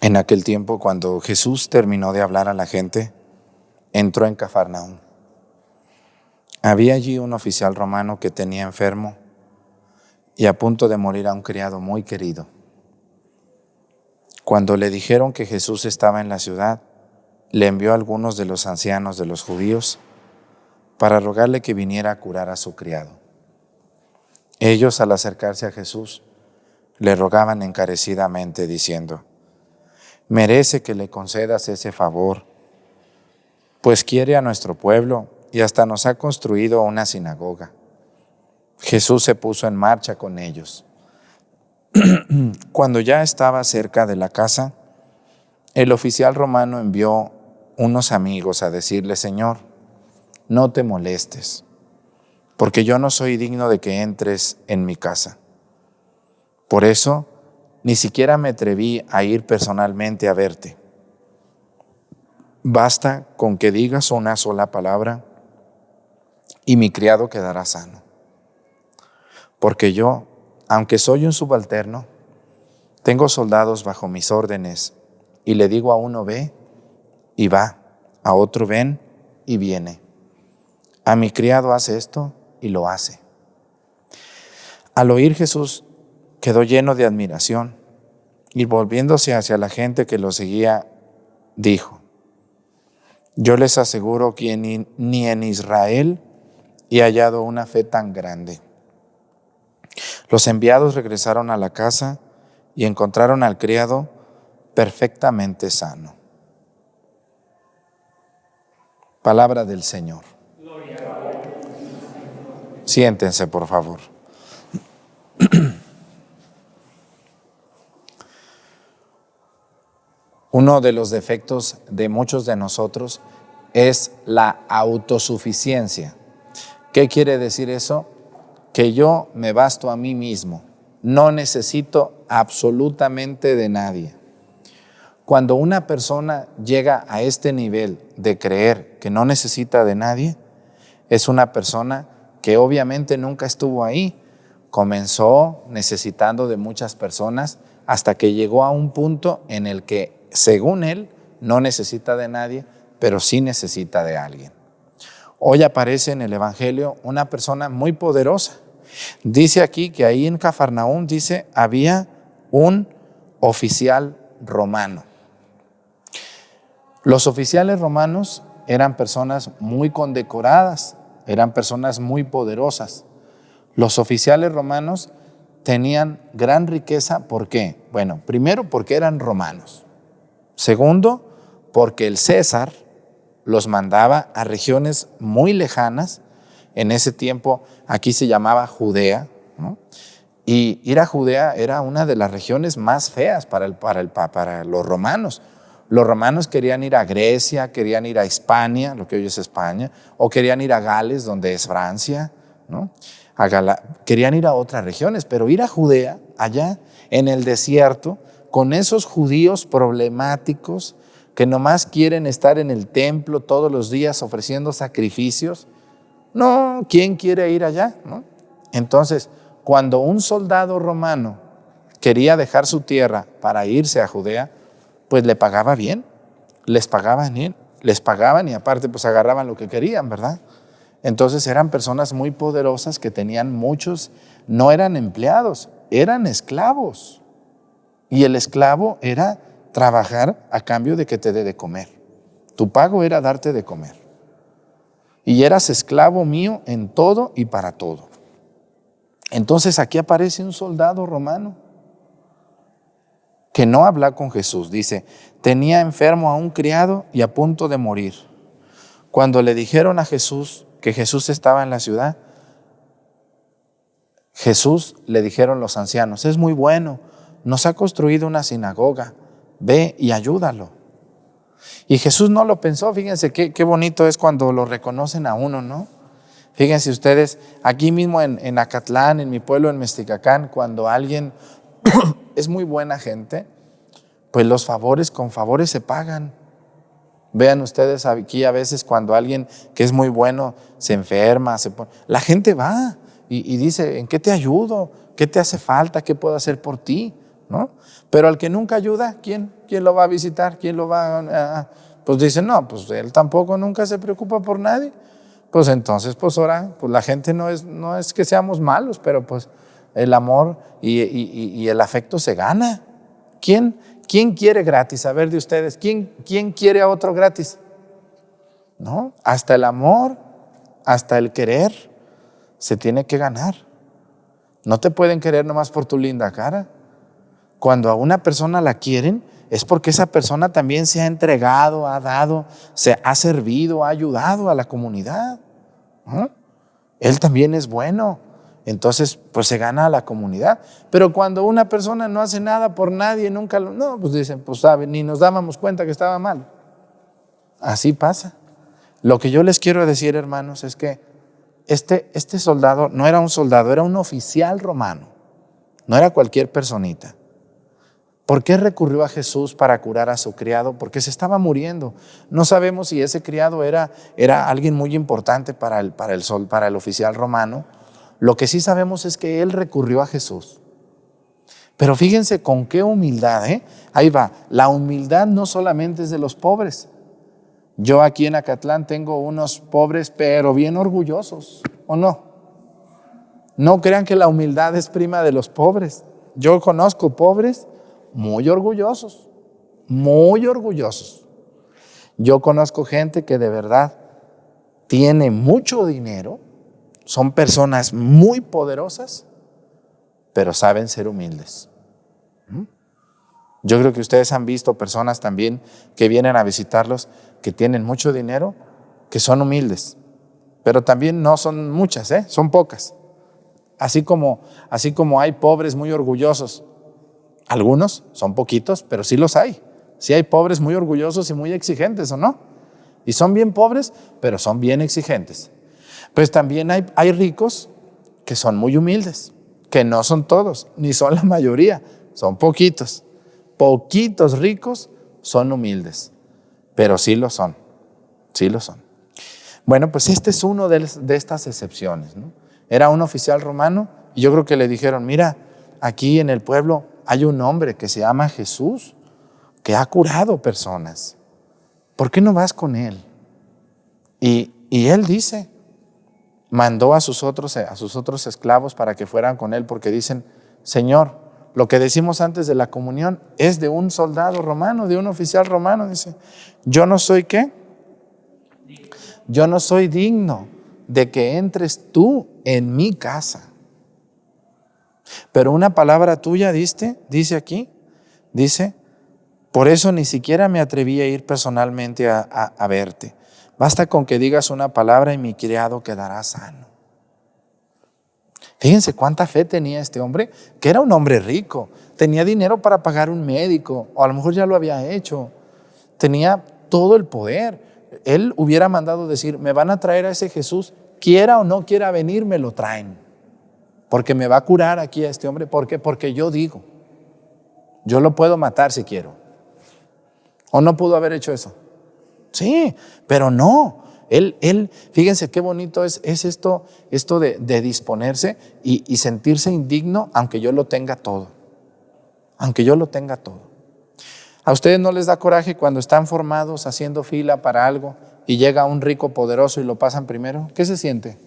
En aquel tiempo, cuando Jesús terminó de hablar a la gente, entró en Cafarnaúm. Había allí un oficial romano que tenía enfermo y a punto de morir a un criado muy querido. Cuando le dijeron que Jesús estaba en la ciudad, le envió a algunos de los ancianos de los judíos para rogarle que viniera a curar a su criado. Ellos, al acercarse a Jesús, le rogaban encarecidamente diciendo: merece que le concedas ese favor, pues quiere a nuestro pueblo y hasta nos ha construido una sinagoga. Jesús se puso en marcha con ellos. Cuando ya estaba cerca de la casa, el oficial romano envió unos amigos a decirle: Señor, no te molestes, porque yo no soy digno de que entres en mi casa. Por eso, ni siquiera me atreví a ir personalmente a verte. Basta con que digas una sola palabra y mi criado quedará sano. Porque yo, aunque soy un subalterno, tengo soldados bajo mis órdenes y le digo a uno ve y va, a otro ven y viene. A mi criado hace esto y lo hace. Al oír Jesús quedó lleno de admiración y volviéndose hacia la gente que lo seguía, dijo: yo les aseguro que ni en Israel he hallado una fe tan grande. Los enviados regresaron a la casa y encontraron al criado perfectamente sano. Palabra del Señor. Siéntense, por favor. Uno de los defectos de muchos de nosotros es la autosuficiencia. ¿Qué quiere decir eso? Que yo me basto a mí mismo, no necesito absolutamente de nadie. Cuando una persona llega a este nivel de creer que no necesita de nadie, es una persona que obviamente nunca estuvo ahí. Comenzó necesitando de muchas personas hasta que llegó a un punto en el que, según él, no necesita de nadie, pero sí necesita de alguien. Hoy aparece en el Evangelio una persona muy poderosa. Dice aquí que ahí en Cafarnaúm, dice, había un oficial romano. Los oficiales romanos eran personas muy condecoradas, eran personas muy poderosas. Los oficiales romanos tenían gran riqueza. ¿Por qué? Bueno, primero porque eran romanos. Segundo, porque el César los mandaba a regiones muy lejanas. En ese tiempo aquí se llamaba Judea, ¿no? Y ir a Judea era una de las regiones más feas para los romanos. Los romanos querían ir a Grecia, querían ir a Hispania, lo que hoy es España, o querían ir a Gales, donde es Francia, ¿no? Querían ir a otras regiones, pero ir a Judea, allá en el desierto, con esos judíos problemáticos que nomás quieren estar en el templo todos los días ofreciendo sacrificios. No, ¿quién quiere ir allá? ¿No? Entonces, cuando un soldado romano quería dejar su tierra para irse a Judea, pues le pagaba bien, les pagaban y aparte pues agarraban lo que querían, ¿verdad? Entonces eran personas muy poderosas que tenían muchos, no eran empleados, eran esclavos. Y el esclavo era trabajar a cambio de que te dé de comer. Tu pago era darte de comer. Y eras esclavo mío en todo y para todo. Entonces aquí aparece un soldado romano que no habla con Jesús. Dice, tenía enfermo a un criado y a punto de morir. Cuando le dijeron a Jesús que Jesús estaba en la ciudad, Jesús le dijeron los ancianos, es muy bueno, nos ha construido una sinagoga, ve y ayúdalo. Y Jesús no lo pensó. Fíjense qué bonito es cuando lo reconocen a uno, ¿no? Fíjense ustedes, aquí mismo en Acatlán, en mi pueblo, en Mesticacán, cuando alguien es muy buena gente, pues los favores con favores se pagan. Vean ustedes aquí a veces cuando alguien que es muy bueno se enferma, la gente va y dice, ¿en qué te ayudo? ¿Qué te hace falta? ¿Qué puedo hacer por ti? ¿no? Pero al que nunca ayuda, ¿quién lo va a visitar? ¿Quién lo va a...? Pues dicen, no, pues él tampoco nunca se preocupa por nadie. Pues entonces, pues ahora, pues la gente no es que seamos malos, pero pues el amor y el afecto se gana. ¿Quién quiere gratis? A ver de ustedes, ¿quién quiere a otro gratis? ¿No? Hasta el amor, hasta el querer, se tiene que ganar. No te pueden querer nomás por tu linda cara. Cuando a una persona la quieren, es porque esa persona también se ha entregado, ha dado, se ha servido, ha ayudado a la comunidad, ¿no? Él también es bueno. Entonces, pues se gana a la comunidad. Pero cuando una persona no hace nada por nadie, nunca no, pues dicen, pues saben, ni nos dábamos cuenta que estaba mal. Así pasa. Lo que yo les quiero decir, hermanos, es que este soldado no era un soldado, era un oficial romano. No era cualquier personita. ¿Por qué recurrió a Jesús para curar a su criado? Porque se estaba muriendo. No sabemos si ese criado era alguien muy importante para el oficial romano. Lo que sí sabemos es que él recurrió a Jesús. Pero fíjense con qué humildad, ¿eh? Ahí va. La humildad no solamente es de los pobres. Yo aquí en Acatlán tengo unos pobres, pero bien orgullosos, ¿o no? No crean que la humildad es prima de los pobres. Yo conozco pobres muy orgullosos, muy orgullosos. Yo conozco gente que de verdad tiene mucho dinero, son personas muy poderosas, pero saben ser humildes. Yo creo que ustedes han visto personas también que vienen a visitarlos, que tienen mucho dinero, que son humildes, pero también no son muchas, son pocas. Así como hay pobres muy orgullosos, algunos son poquitos, pero sí los hay. Sí hay pobres muy orgullosos y muy exigentes, ¿o no? Y son bien pobres, pero son bien exigentes. Pues también hay ricos que son muy humildes, que no son todos, ni son la mayoría, son poquitos. Poquitos ricos son humildes, pero sí lo son, sí lo son. Bueno, pues este es uno de estas excepciones, ¿no? Era un oficial romano y yo creo que le dijeron, mira, aquí en el pueblo hay un hombre que se llama Jesús, que ha curado personas. ¿Por qué no vas con él? Y él dice, mandó a sus otros esclavos para que fueran con él, porque dicen, Señor, lo que decimos antes de la comunión es de un soldado romano, de un oficial romano. Dice, yo no soy ¿qué? Yo no soy digno de que entres tú en mi casa. Pero una palabra tuya dice aquí, dice, por eso ni siquiera me atreví a ir personalmente a verte. Basta con que digas una palabra y mi criado quedará sano. Fíjense cuánta fe tenía este hombre, que era un hombre rico, tenía dinero para pagar un médico, o a lo mejor ya lo había hecho, tenía todo el poder. Él hubiera mandado decir, me van a traer a ese Jesús, quiera o no quiera venir, me lo traen, porque me va a curar aquí a este hombre. ¿Por qué? Porque yo digo, yo lo puedo matar si quiero. ¿O no pudo haber hecho eso? Sí, pero no. Él, fíjense qué bonito es esto de disponerse y sentirse indigno, aunque yo lo tenga todo. Aunque yo lo tenga todo. ¿A ustedes no les da coraje cuando están formados haciendo fila para algo y llega un rico poderoso y lo pasan primero? ¿Qué se siente?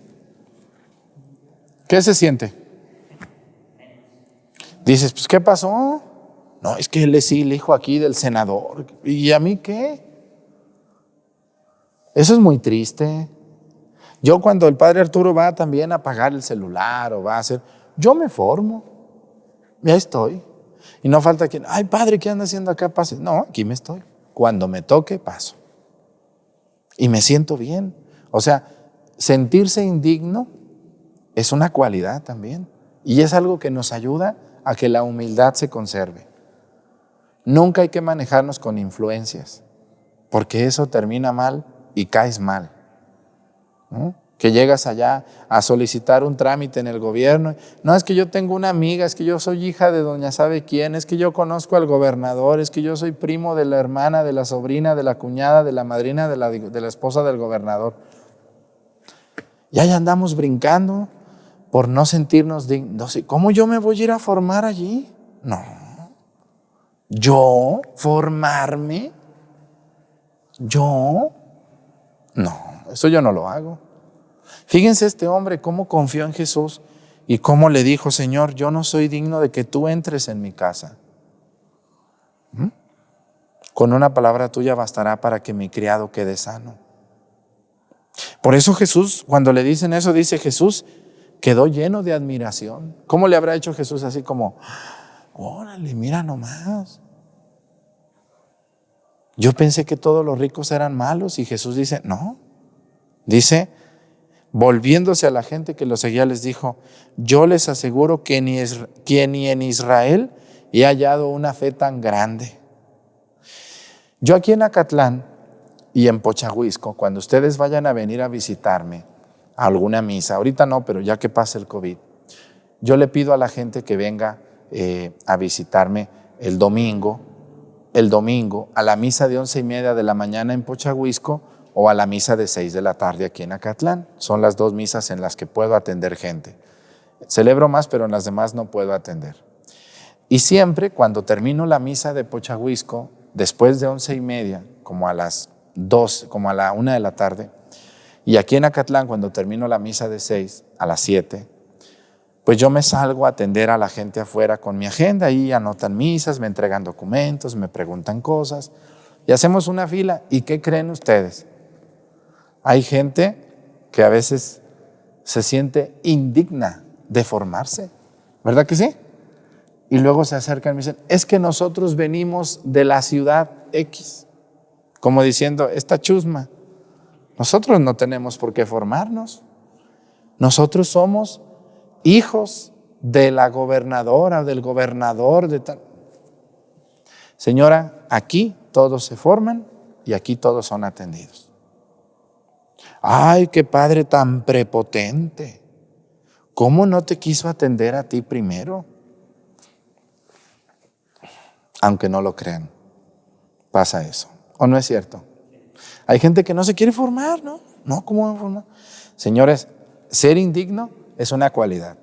¿Qué se siente? Dices, pues ¿qué pasó? No, es que él es el hijo aquí del senador. ¿Y a mí qué? Eso es muy triste. Yo cuando el padre Arturo va también a apagar el celular o va a hacer, yo me formo, ya estoy. Y no falta quien, ay padre, ¿qué anda haciendo acá? Pase. No, aquí me estoy. Cuando me toque, paso. Y me siento bien. O sea, sentirse indigno es una cualidad también. Y es algo que nos ayuda a que la humildad se conserve. Nunca hay que manejarnos con influencias, porque eso termina mal y caes mal, ¿no? Que llegas allá a solicitar un trámite en el gobierno. No, es que yo tengo una amiga, es que yo soy hija de doña sabe quién, es que yo conozco al gobernador, es que yo soy primo de la hermana, de la sobrina, de la cuñada, de la madrina, de la esposa del gobernador. Y ahí andamos brincando por no sentirnos dignos. ¿Cómo yo me voy a ir a formar allí? No. ¿Yo formarme? ¿Yo? No, eso yo no lo hago. Fíjense este hombre cómo confió en Jesús y cómo le dijo: Señor, yo no soy digno de que tú entres en mi casa. Con una palabra tuya bastará para que mi criado quede sano. Por eso Jesús, cuando le dicen eso, dice: Jesús quedó lleno de admiración. ¿Cómo le habrá hecho Jesús así como: órale, mira nomás? Yo pensé que todos los ricos eran malos, y Jesús dice: no. Dice, volviéndose a la gente que lo seguía, les dijo: yo les aseguro que ni en Israel he hallado una fe tan grande. Yo aquí en Acatlán y en Pochahuisco, cuando ustedes vayan a venir a visitarme a alguna misa, ahorita no, pero ya que pase el COVID, yo le pido a la gente que venga a visitarme el domingo a la misa de 11:30 de la mañana en Pochahuisco, o a la misa de 6 de la tarde aquí en Acatlán. Son las dos misas en las que puedo atender gente. Celebro más, pero en las demás no puedo atender. Y siempre cuando termino la misa de Pochahuisco, después de 11:30, como a las 2, como a la 1 de la tarde, y aquí en Acatlán cuando termino la misa de 6, a las 7, pues yo me salgo a atender a la gente afuera con mi agenda. Ahí anotan misas, me entregan documentos, me preguntan cosas, y hacemos una fila. ¿Y qué creen ustedes? Hay gente que a veces se siente indigna de formarse, ¿verdad que sí? Y luego se acercan y me dicen: es que nosotros venimos de la ciudad X, como diciendo, esta chusma, nosotros no tenemos por qué formarnos. Nosotros somos hijos de la gobernadora, del gobernador, de tal. Señora, aquí todos se forman y aquí todos son atendidos. Ay, qué padre tan prepotente. ¿Cómo no te quiso atender a ti primero? Aunque no lo crean, pasa eso. ¿O no es cierto? Hay gente que no se quiere formar, ¿no? No, ¿cómo van a formar? Señores, ser indigno es una cualidad.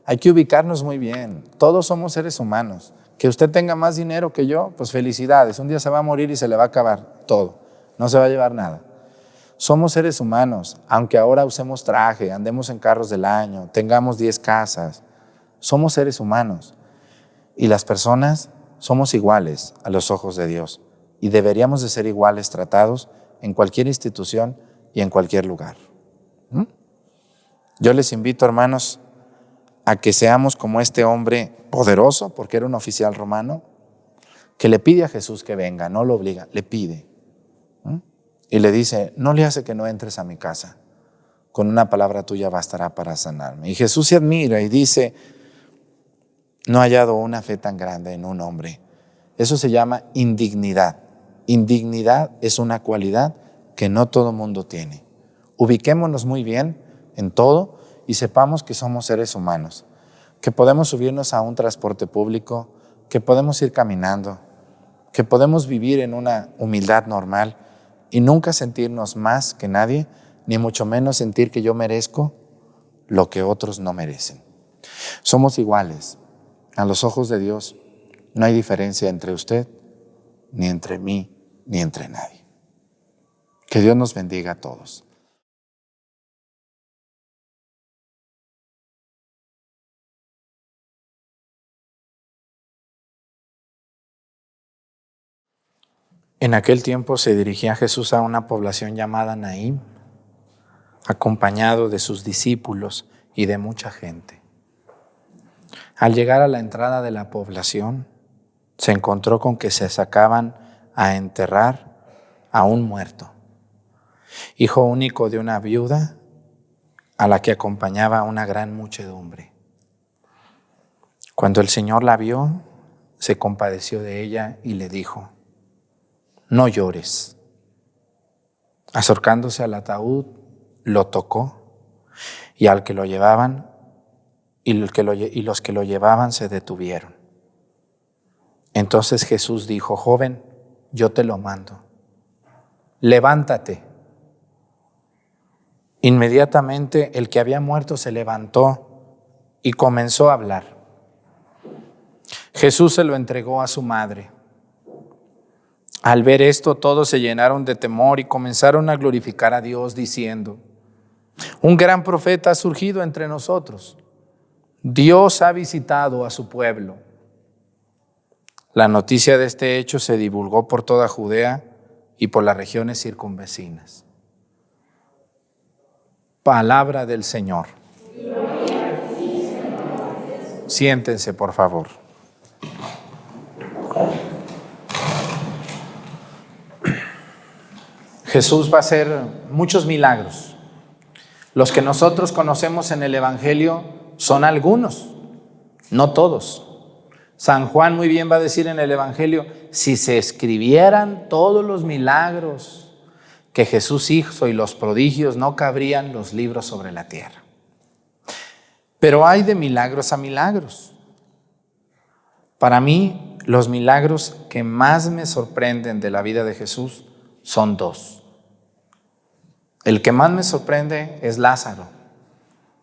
Hay que ubicarnos muy bien. Todos somos seres humanos. Que usted tenga más dinero que yo, pues felicidades. Un día se va a morir y se le va a acabar todo. No se va a llevar nada. Somos seres humanos. Aunque ahora usemos traje, andemos en carros del año, tengamos 10 casas, somos seres humanos. Y las personas somos iguales a los ojos de Dios. Y deberíamos de ser iguales tratados en cualquier institución y en cualquier lugar. Yo les invito, hermanos, a que seamos como este hombre poderoso, porque era un oficial romano, que le pide a Jesús que venga, no lo obliga, le pide. Y le dice: no le hace que no entres a mi casa, con una palabra tuya bastará para sanarme. Y Jesús se admira y dice: no ha hallado una fe tan grande en un hombre. Eso se llama indignidad. Indignidad es una cualidad que no todo mundo tiene. Ubiquémonos muy bien en todo y sepamos que somos seres humanos, que podemos subirnos a un transporte público, que podemos ir caminando, que podemos vivir en una humildad normal y nunca sentirnos más que nadie, ni mucho menos sentir que yo merezco lo que otros no merecen. Somos iguales. A los ojos de Dios no hay diferencia entre usted, ni entre mí, ni entre nadie. Que Dios nos bendiga a todos. En aquel tiempo se dirigía Jesús a una población llamada Naín, acompañado de sus discípulos y de mucha gente. Al llegar a la entrada de la población, se encontró con que se sacaban a enterrar a un muerto, hijo único de una viuda a la que acompañaba una gran muchedumbre. Cuando el Señor la vio, se compadeció de ella y le dijo: no llores. Acercándose al ataúd, lo tocó, y al que lo llevaban y los que lo llevaban se detuvieron. Entonces Jesús dijo: joven, yo te lo mando, levántate. Inmediatamente el que había muerto se levantó y comenzó a hablar. Jesús se lo entregó a su madre. Al ver esto, todos se llenaron de temor y comenzaron a glorificar a Dios diciendo: un gran profeta ha surgido entre nosotros. Dios ha visitado a su pueblo. La noticia de este hecho se divulgó por toda Judea y por las regiones circunvecinas. Palabra del Señor. Siéntense, por favor. Jesús va a hacer muchos milagros. Los que nosotros conocemos en el Evangelio son algunos, no todos. San Juan muy bien va a decir en el Evangelio: si se escribieran todos los milagros que Jesús hizo y los prodigios, no cabrían los libros sobre la tierra. Pero hay de milagros a milagros. Para mí, los milagros que más me sorprenden de la vida de Jesús son dos. El que más me sorprende es Lázaro.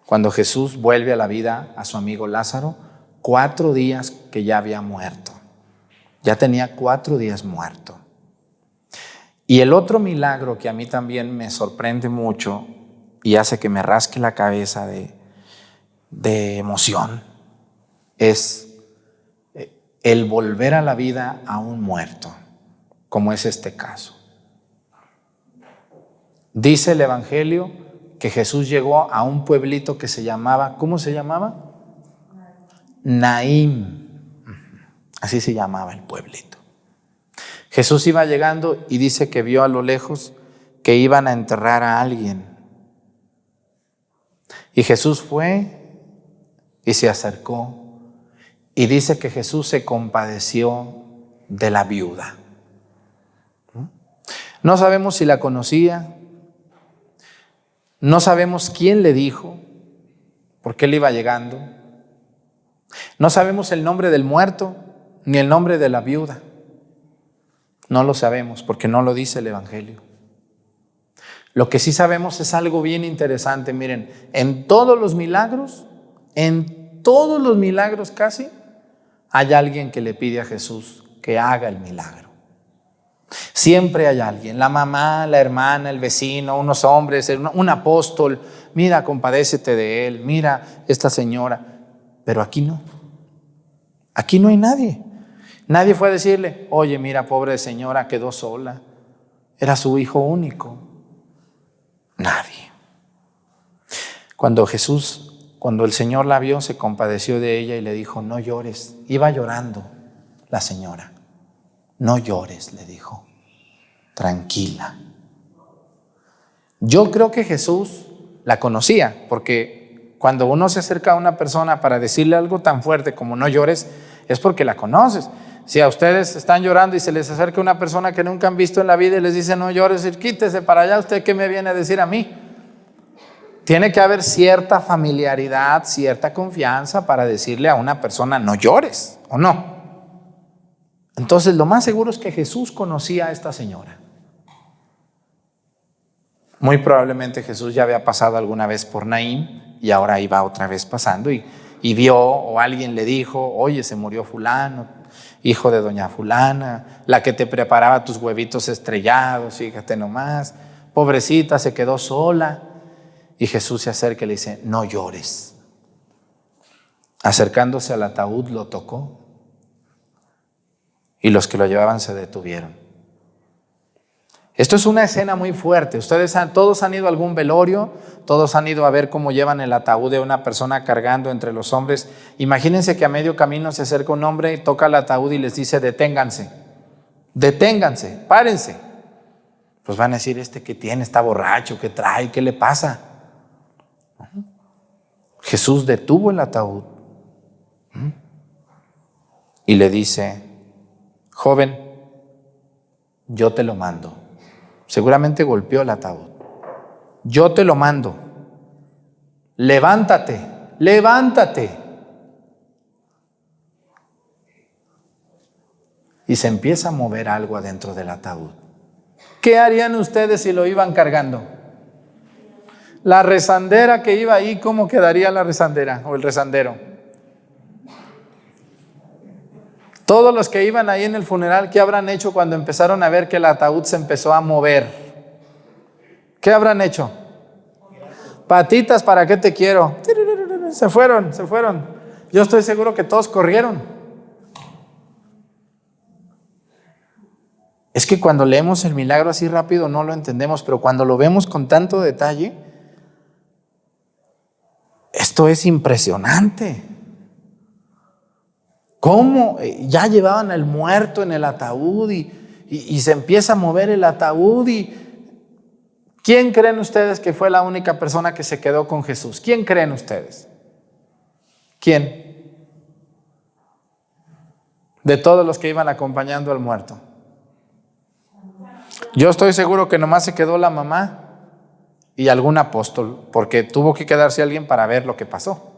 Cuando Jesús vuelve a la vida a su amigo Lázaro, 4 días que ya había muerto. Ya tenía 4 días muerto. Y el otro milagro que a mí también me sorprende mucho y hace que me rasque la cabeza de emoción es el volver a la vida a un muerto, como es este caso. Dice el Evangelio que Jesús llegó a un pueblito que se llamaba, ¿cómo se llamaba? Naín. Así se llamaba el pueblito. Jesús iba llegando y dice que vio a lo lejos que iban a enterrar a alguien. Y Jesús fue y se acercó y dice que Jesús se compadeció de la viuda. No sabemos si la conocía, no sabemos quién le dijo, por qué él iba llegando. No sabemos el nombre del muerto ni el nombre de la viuda. No lo sabemos porque no lo dice el Evangelio. Lo que sí sabemos es algo bien interesante. Miren, en todos los milagros casi, hay alguien que le pide a Jesús que haga el milagro. Siempre hay alguien, la mamá, la hermana, el vecino, unos hombres, un apóstol. Mira, compadécete de él, mira esta señora. Pero aquí no. Aquí no hay nadie. Nadie fue a decirle: oye, mira, pobre señora, quedó sola. Era su hijo único. Nadie. Cuando el Señor la vio, se compadeció de ella y le dijo: no llores. Iba llorando la señora. No llores, le dijo. Tranquila. Yo creo que Jesús la conocía, porque cuando uno se acerca a una persona para decirle algo tan fuerte como no llores, es porque la conoces. Si a ustedes están llorando y se les acerca una persona que nunca han visto en la vida y les dice no llores, quítese para allá, ¿usted qué me viene a decir a mí? Tiene que haber cierta familiaridad, cierta confianza para decirle a una persona no llores, ¿o no? Entonces lo más seguro es que Jesús conocía a esta señora. Muy probablemente Jesús ya había pasado alguna vez por Naín y ahora iba otra vez pasando y vio, o alguien le dijo: oye, se murió fulano, hijo de doña fulana, la que te preparaba tus huevitos estrellados, fíjate nomás, pobrecita, se quedó sola. Y Jesús se acerca y le dice: no llores. Acercándose al ataúd lo tocó y los que lo llevaban se detuvieron. Esto es una escena muy fuerte. Todos han ido a algún velorio, todos han ido a ver cómo llevan el ataúd de una persona cargando entre los hombres. Imagínense que a medio camino se acerca un hombre y toca el ataúd y les dice: deténganse, deténganse, párense. Pues van a decir: este que tiene, está borracho, ¿qué trae? ¿Qué le pasa? Jesús detuvo el ataúd y le dice: joven, yo te lo mando. Seguramente golpeó el ataúd. Yo te lo mando. Levántate, levántate. Y se empieza a mover algo adentro del ataúd. ¿Qué harían ustedes si lo iban cargando? La rezandera que iba ahí, ¿cómo quedaría la rezandera o el rezandero? Todos los que iban ahí en el funeral, ¿qué habrán hecho cuando empezaron a ver que el ataúd se empezó a mover? ¿Qué habrán hecho? Patitas, ¿para qué te quiero? Se fueron. Yo estoy seguro que todos corrieron. Es que cuando leemos el milagro así rápido no lo entendemos, pero cuando lo vemos con tanto detalle, esto es impresionante. ¿Cómo? Ya llevaban al muerto en el ataúd y se empieza a mover el ataúd. ¿Quién creen ustedes que fue la única persona que se quedó con Jesús? ¿Quién creen ustedes? ¿Quién? De todos los que iban acompañando al muerto. Yo estoy seguro que nomás se quedó la mamá y algún apóstol, porque tuvo que quedarse alguien para ver lo que pasó.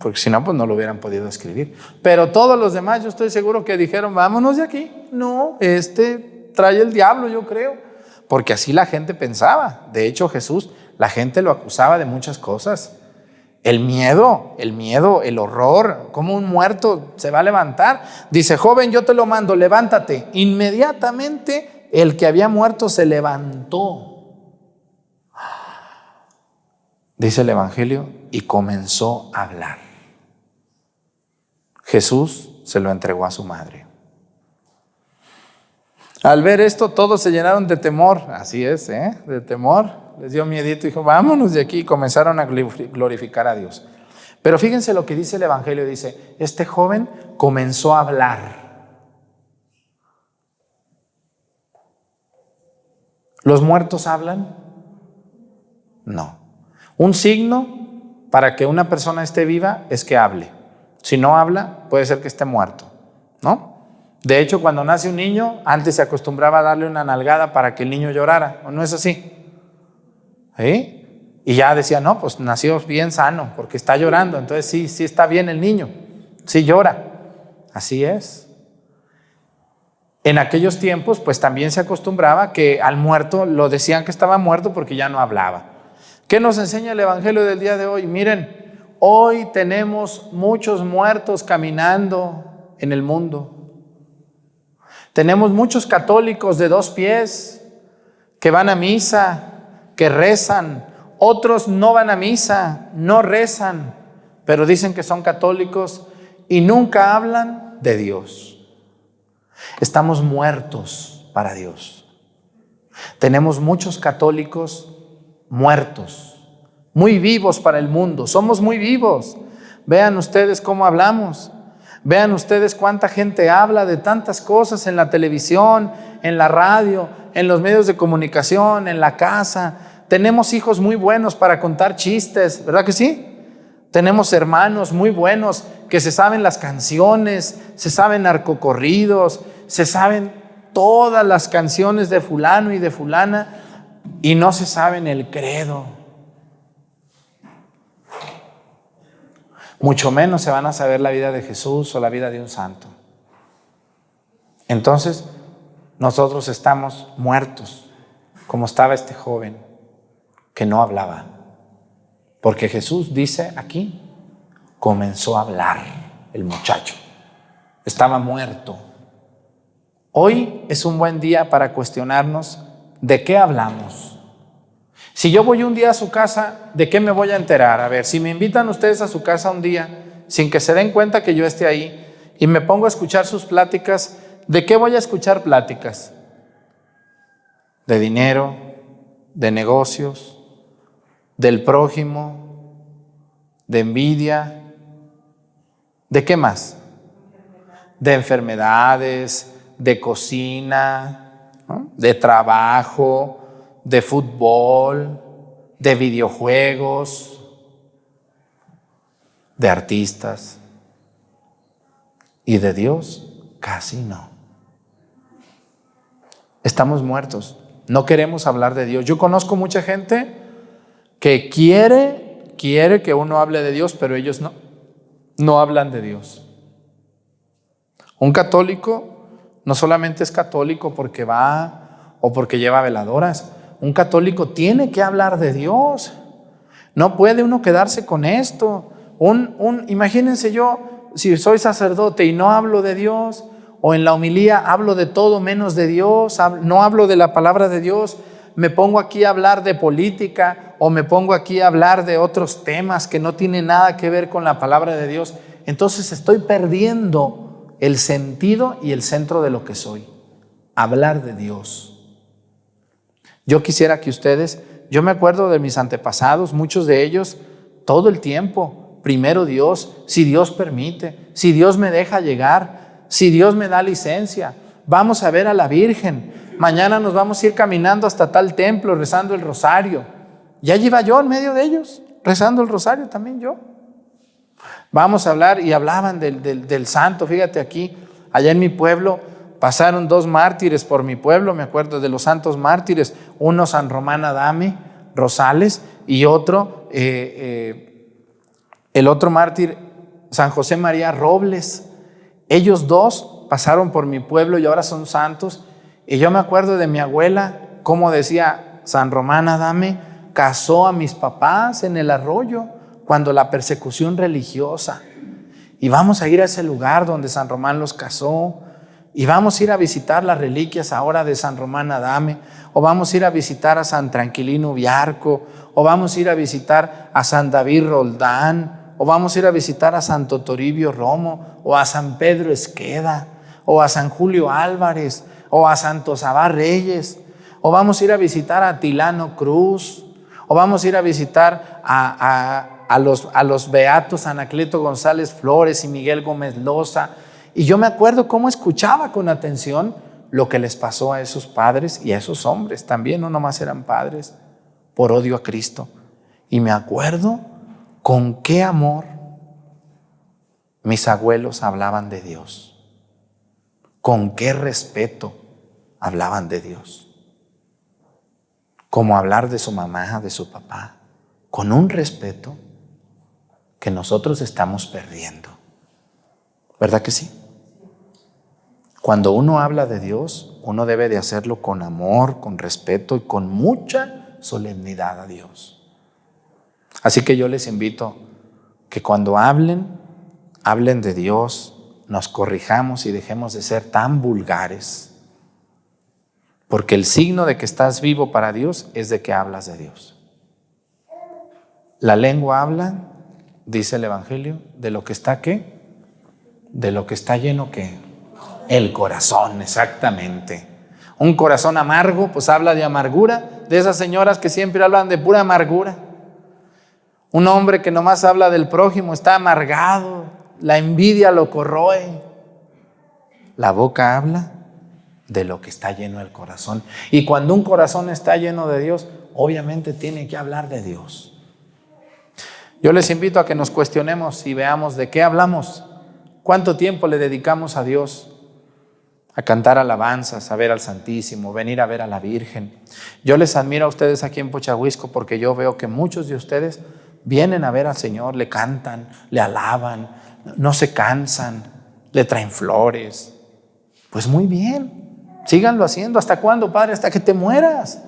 Porque si no, pues no lo hubieran podido escribir. Pero todos los demás, yo estoy seguro que dijeron, vámonos de aquí. No, trae el diablo, yo creo. Porque así la gente pensaba. De hecho, Jesús, la gente lo acusaba de muchas cosas. El miedo, el horror, cómo un muerto se va a levantar. Dice, joven, yo te lo mando, levántate. Inmediatamente el que había muerto se levantó. Dice el Evangelio, y comenzó a hablar. Jesús se lo entregó a su madre. Al ver esto, todos se llenaron de temor. Así es, de temor. Les dio miedito y dijo, vámonos de aquí. Y comenzaron a glorificar a Dios. Pero fíjense lo que dice el Evangelio. Dice, este joven comenzó a hablar. ¿Los muertos hablan? No. Un signo para que una persona esté viva es que hable. Si no habla, puede ser que esté muerto, ¿no? De hecho, cuando nace un niño, antes se acostumbraba a darle una nalgada para que el niño llorara, ¿o no es así? ¿Sí? Y ya decía, no, pues nació bien sano, porque está llorando, entonces sí está bien el niño, sí llora. Así es. En aquellos tiempos, pues también se acostumbraba que al muerto lo decían que estaba muerto porque ya no hablaba. ¿Qué nos enseña el Evangelio del día de hoy? Miren, hoy tenemos muchos muertos caminando en el mundo. Tenemos muchos católicos de 2 pies que van a misa, que rezan. Otros no van a misa, no rezan, pero dicen que son católicos y nunca hablan de Dios. Estamos muertos para Dios. Tenemos muchos católicos muertos, muy vivos para el mundo. Somos muy vivos. Vean ustedes cómo hablamos. Vean ustedes cuánta gente habla de tantas cosas en la televisión, en la radio, en los medios de comunicación, en la casa. Tenemos hijos muy buenos para contar chistes, ¿verdad que sí? Tenemos hermanos muy buenos que se saben las canciones, se saben narcocorridos, se saben todas las canciones de fulano y de fulana y no se saben el credo. Mucho menos se van a saber la vida de Jesús o la vida de un santo. Entonces, nosotros estamos muertos, como estaba este joven que no hablaba. Porque Jesús dice aquí, comenzó a hablar el muchacho. Estaba muerto. Hoy es un buen día para cuestionarnos de qué hablamos. Si yo voy un día a su casa, ¿de qué me voy a enterar? A ver, si me invitan ustedes a su casa un día, sin que se den cuenta que yo esté ahí, y me pongo a escuchar sus pláticas, ¿de qué voy a escuchar pláticas? De dinero, de negocios, del prójimo, de envidia. ¿De qué más? De enfermedades, de cocina, ¿no? De trabajo, de fútbol, de videojuegos, de artistas. Y de Dios, casi no. Estamos muertos. No queremos hablar de Dios. Yo conozco mucha gente que quiere que uno hable de Dios, pero ellos no hablan de Dios. Un católico no solamente es católico porque va o porque lleva veladoras. Un católico tiene que hablar de Dios. No puede uno quedarse con esto. Imagínense yo si soy sacerdote y no hablo de Dios, o en la homilía hablo de todo menos de Dios, no hablo de la palabra de Dios, me pongo aquí a hablar de política o me pongo aquí a hablar de otros temas que no tienen nada que ver con la palabra de Dios, entonces estoy perdiendo el sentido y el centro de lo que soy, hablar de Dios. Yo quisiera que ustedes, yo me acuerdo de mis antepasados, muchos de ellos, todo el tiempo, primero Dios, si Dios permite, si Dios me deja llegar, si Dios me da licencia, vamos a ver a la Virgen, mañana nos vamos a ir caminando hasta tal templo rezando el rosario. Ya iba yo en medio de ellos, rezando el rosario también yo. Vamos a hablar, y hablaban del santo. Fíjate aquí, allá en mi pueblo pasaron 2 mártires por mi pueblo, me acuerdo de los santos mártires, uno San Román Adame Rosales y otro, el otro mártir San José María Robles. Ellos 2 pasaron por mi pueblo y ahora son santos. Y yo me acuerdo de mi abuela, como decía, San Román Adame casó a mis papás en el arroyo cuando la persecución religiosa. Y vamos a ir a ese lugar donde San Román los casó. Y vamos a ir a visitar las reliquias ahora de San Román Adame. O vamos a ir a visitar a San Tranquilino Viarco. O vamos a ir a visitar a San David Roldán. O vamos a ir a visitar a Santo Toribio Romo, o a San Pedro Esqueda, o a San Julio Álvarez, o a Santo Sabá Reyes, o vamos a ir a visitar a Tilano Cruz, o vamos a ir a visitar a los beatos Anacleto González Flores y Miguel Gómez Loza. Y yo me acuerdo cómo escuchaba con atención lo que les pasó a esos padres y a esos hombres también, no nomás eran padres, por odio a Cristo. Y me acuerdo con qué amor mis abuelos hablaban de Dios, con qué respeto hablaban de Dios, como hablar de su mamá, de su papá, con un respeto que nosotros estamos perdiendo. ¿Verdad que sí? Cuando uno habla de Dios, uno debe de hacerlo con amor, con respeto y con mucha solemnidad a Dios. Así que yo les invito que cuando hablen de Dios, nos corrijamos y dejemos de ser tan vulgares. Porque el signo de que estás vivo para Dios es de que hablas de Dios. La lengua habla, dice el Evangelio, de lo que está ¿qué? De lo que está lleno ¿qué? El corazón, exactamente. Un corazón amargo, pues habla de amargura, de esas señoras que siempre hablan de pura amargura. Un hombre que nomás habla del prójimo está amargado, la envidia lo corroe. La boca habla de lo que está lleno el corazón. Y cuando un corazón está lleno de Dios, obviamente tiene que hablar de Dios. Yo les invito a que nos cuestionemos y veamos de qué hablamos. ¿Cuánto tiempo le dedicamos a Dios? A cantar alabanzas, a ver al Santísimo, venir a ver a la Virgen. Yo les admiro a ustedes aquí en Pochahuisco porque yo veo que muchos de ustedes vienen a ver al Señor, le cantan, le alaban, no se cansan, le traen flores. Pues muy bien, síganlo haciendo. ¿Hasta cuándo, Padre? Hasta que te mueras.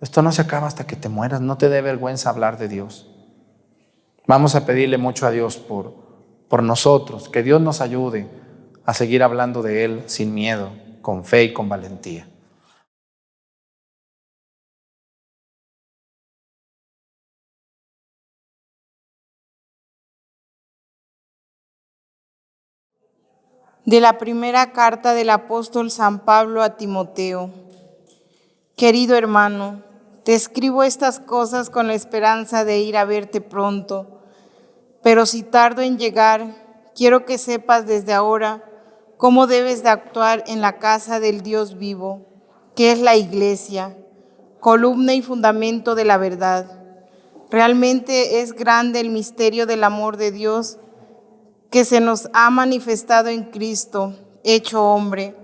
Esto no se acaba hasta que te mueras. No te dé vergüenza hablar de Dios. Vamos a pedirle mucho a Dios por nosotros, que Dios nos ayude a seguir hablando de Él sin miedo, con fe y con valentía. De la primera carta del apóstol San Pablo a Timoteo. Querido hermano, te escribo estas cosas con la esperanza de ir a verte pronto, pero si tardo en llegar, quiero que sepas desde ahora cómo debes de actuar en la casa del Dios vivo, que es la Iglesia, columna y fundamento de la verdad. Realmente es grande el misterio del amor de Dios que se nos ha manifestado en Cristo, hecho hombre,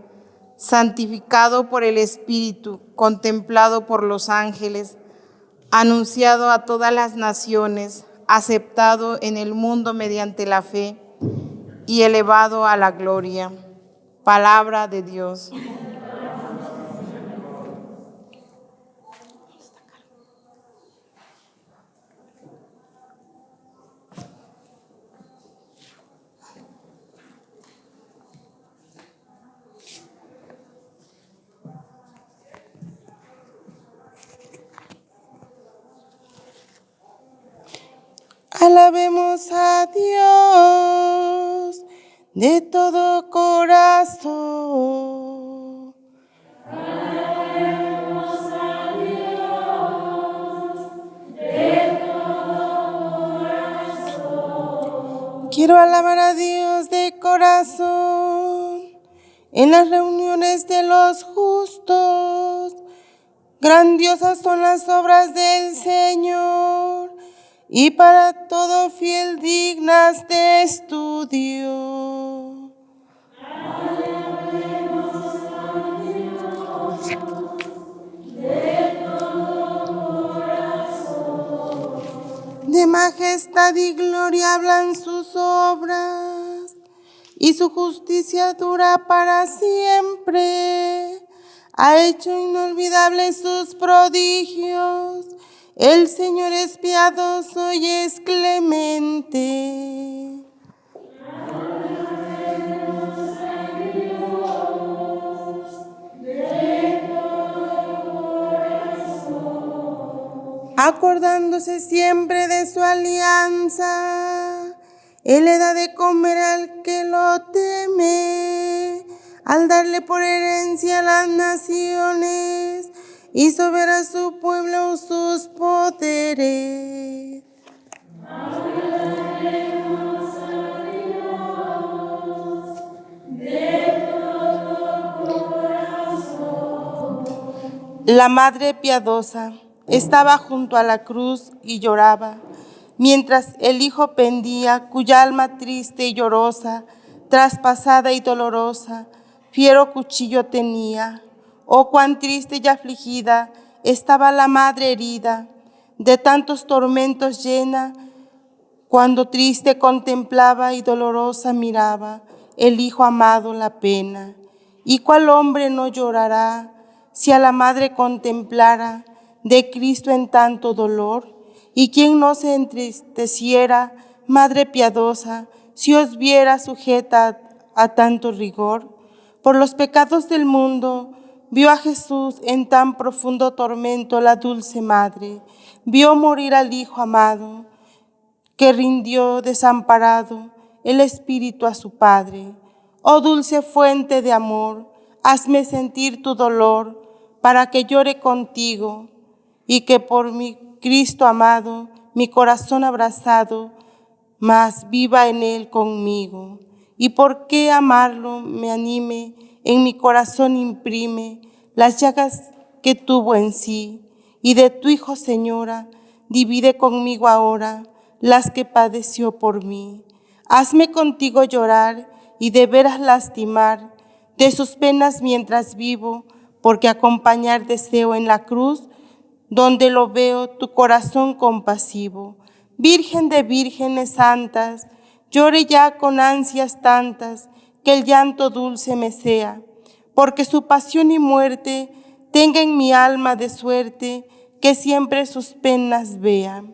santificado por el Espíritu, contemplado por los ángeles, anunciado a todas las naciones, aceptado en el mundo mediante la fe y elevado a la gloria. Palabra de Dios. Alabemos a Dios de todo corazón. Alabemos a Dios de todo corazón. Quiero alabar a Dios de corazón en las reuniones de los justos. Grandiosas son las obras del Señor y para todo fiel dignas de estudio. Alabemos a Dios de todo corazón. De majestad y gloria hablan sus obras, y su justicia dura para siempre. Ha hecho inolvidables sus prodigios. El Señor es piadoso y es clemente. Alabemos a Dios de todo corazón. Acordándose siempre de su alianza, Él le da de comer al que lo teme, al darle por herencia a las naciones, hizo ver a su pueblo sus poderes. Alabemos a Dios de todo corazón. La madre piadosa estaba junto a la cruz y lloraba, mientras el hijo pendía, cuya alma triste y llorosa, traspasada y dolorosa, fiero cuchillo tenía. Oh, cuán triste y afligida estaba la madre herida, de tantos tormentos llena, cuando triste contemplaba y dolorosa miraba el hijo amado la pena. ¿Y cuál hombre no llorará si a la madre contemplara de Cristo en tanto dolor? ¿Y quién no se entristeciera, madre piadosa, si os viera sujeta a tanto rigor? Por los pecados del mundo vio a Jesús en tan profundo tormento la dulce madre, vio morir al hijo amado, que rindió desamparado el espíritu a su Padre. Oh dulce fuente de amor, hazme sentir tu dolor, para que llore contigo, y que por mi Cristo amado, mi corazón abrazado, más viva en él conmigo. Y por qué amarlo me anime, en mi corazón imprime las llagas que tuvo en sí, y de tu Hijo, Señora, divide conmigo ahora las que padeció por mí. Hazme contigo llorar y de veras lastimar de sus penas mientras vivo, porque acompañar deseo en la cruz, donde lo veo tu corazón compasivo. Virgen de vírgenes santas, llore ya con ansias tantas, que el llanto dulce me sea, porque su pasión y muerte tenga en mi alma de suerte, que siempre sus penas vea.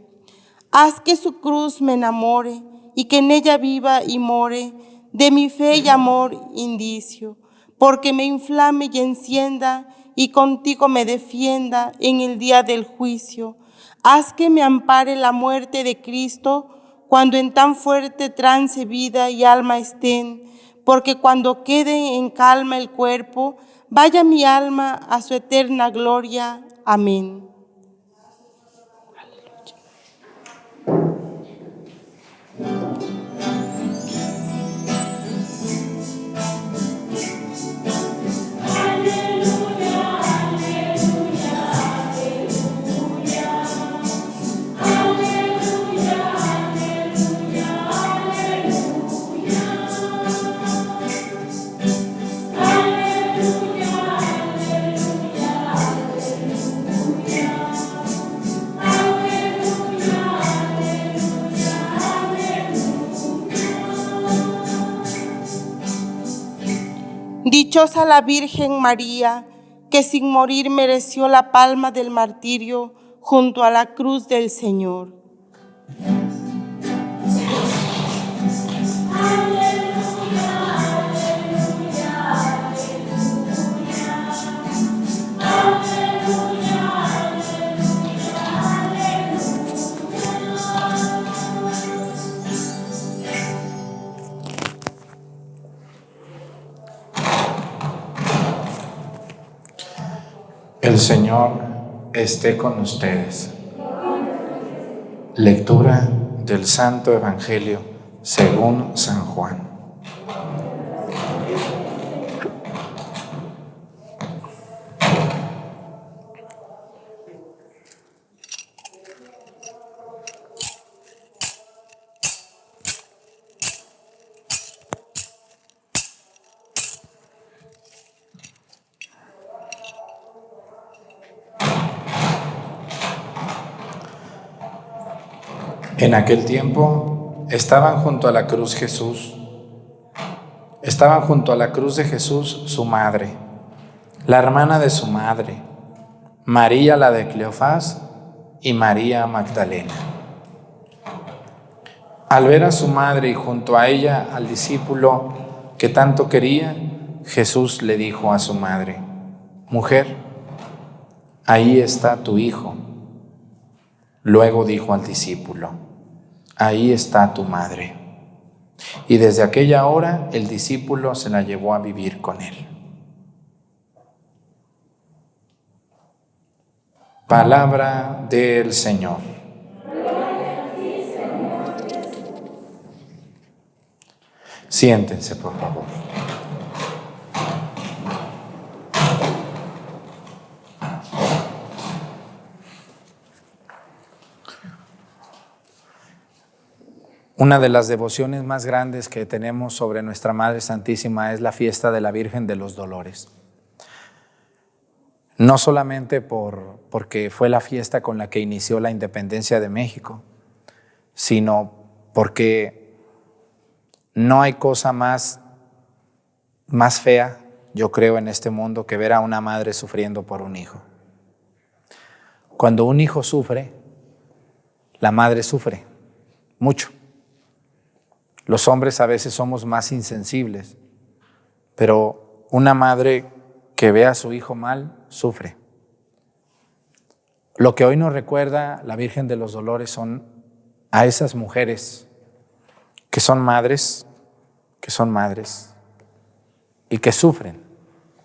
Haz que su cruz me enamore, y que en ella viva y more de mi fe y amor indicio, porque me inflame y encienda, y contigo me defienda en el día del juicio. Haz que me ampare la muerte de Cristo, cuando en tan fuerte trance vida y alma estén, porque cuando quede en calma el cuerpo, vaya mi alma a su eterna gloria. Amén. Dichosa la Virgen María, que sin morir mereció la palma del martirio junto a la cruz del Señor. El Señor esté con ustedes. Lectura del Santo Evangelio según San Juan. En aquel tiempo estaban junto a la cruz de Jesús su madre, la hermana de su madre, María la de Cleofás y María Magdalena. Al ver a su madre y junto a ella al discípulo que tanto quería, Jesús le dijo a su madre: Mujer, ahí está tu hijo. Luego dijo al discípulo: Ahí está tu madre. Y desde aquella hora el discípulo se la llevó a vivir con él. Palabra del Señor. Siéntense, por favor. Una de las devociones más grandes que tenemos sobre nuestra Madre Santísima es la fiesta de la Virgen de los Dolores. No solamente porque fue la fiesta con la que inició la independencia de México, sino porque no hay cosa más fea, yo creo, en este mundo que ver a una madre sufriendo por un hijo. Cuando un hijo sufre, la madre sufre mucho. Los hombres a veces somos más insensibles, pero una madre que ve a su hijo mal, sufre. Lo que hoy nos recuerda la Virgen de los Dolores son a esas mujeres que son madres y que sufren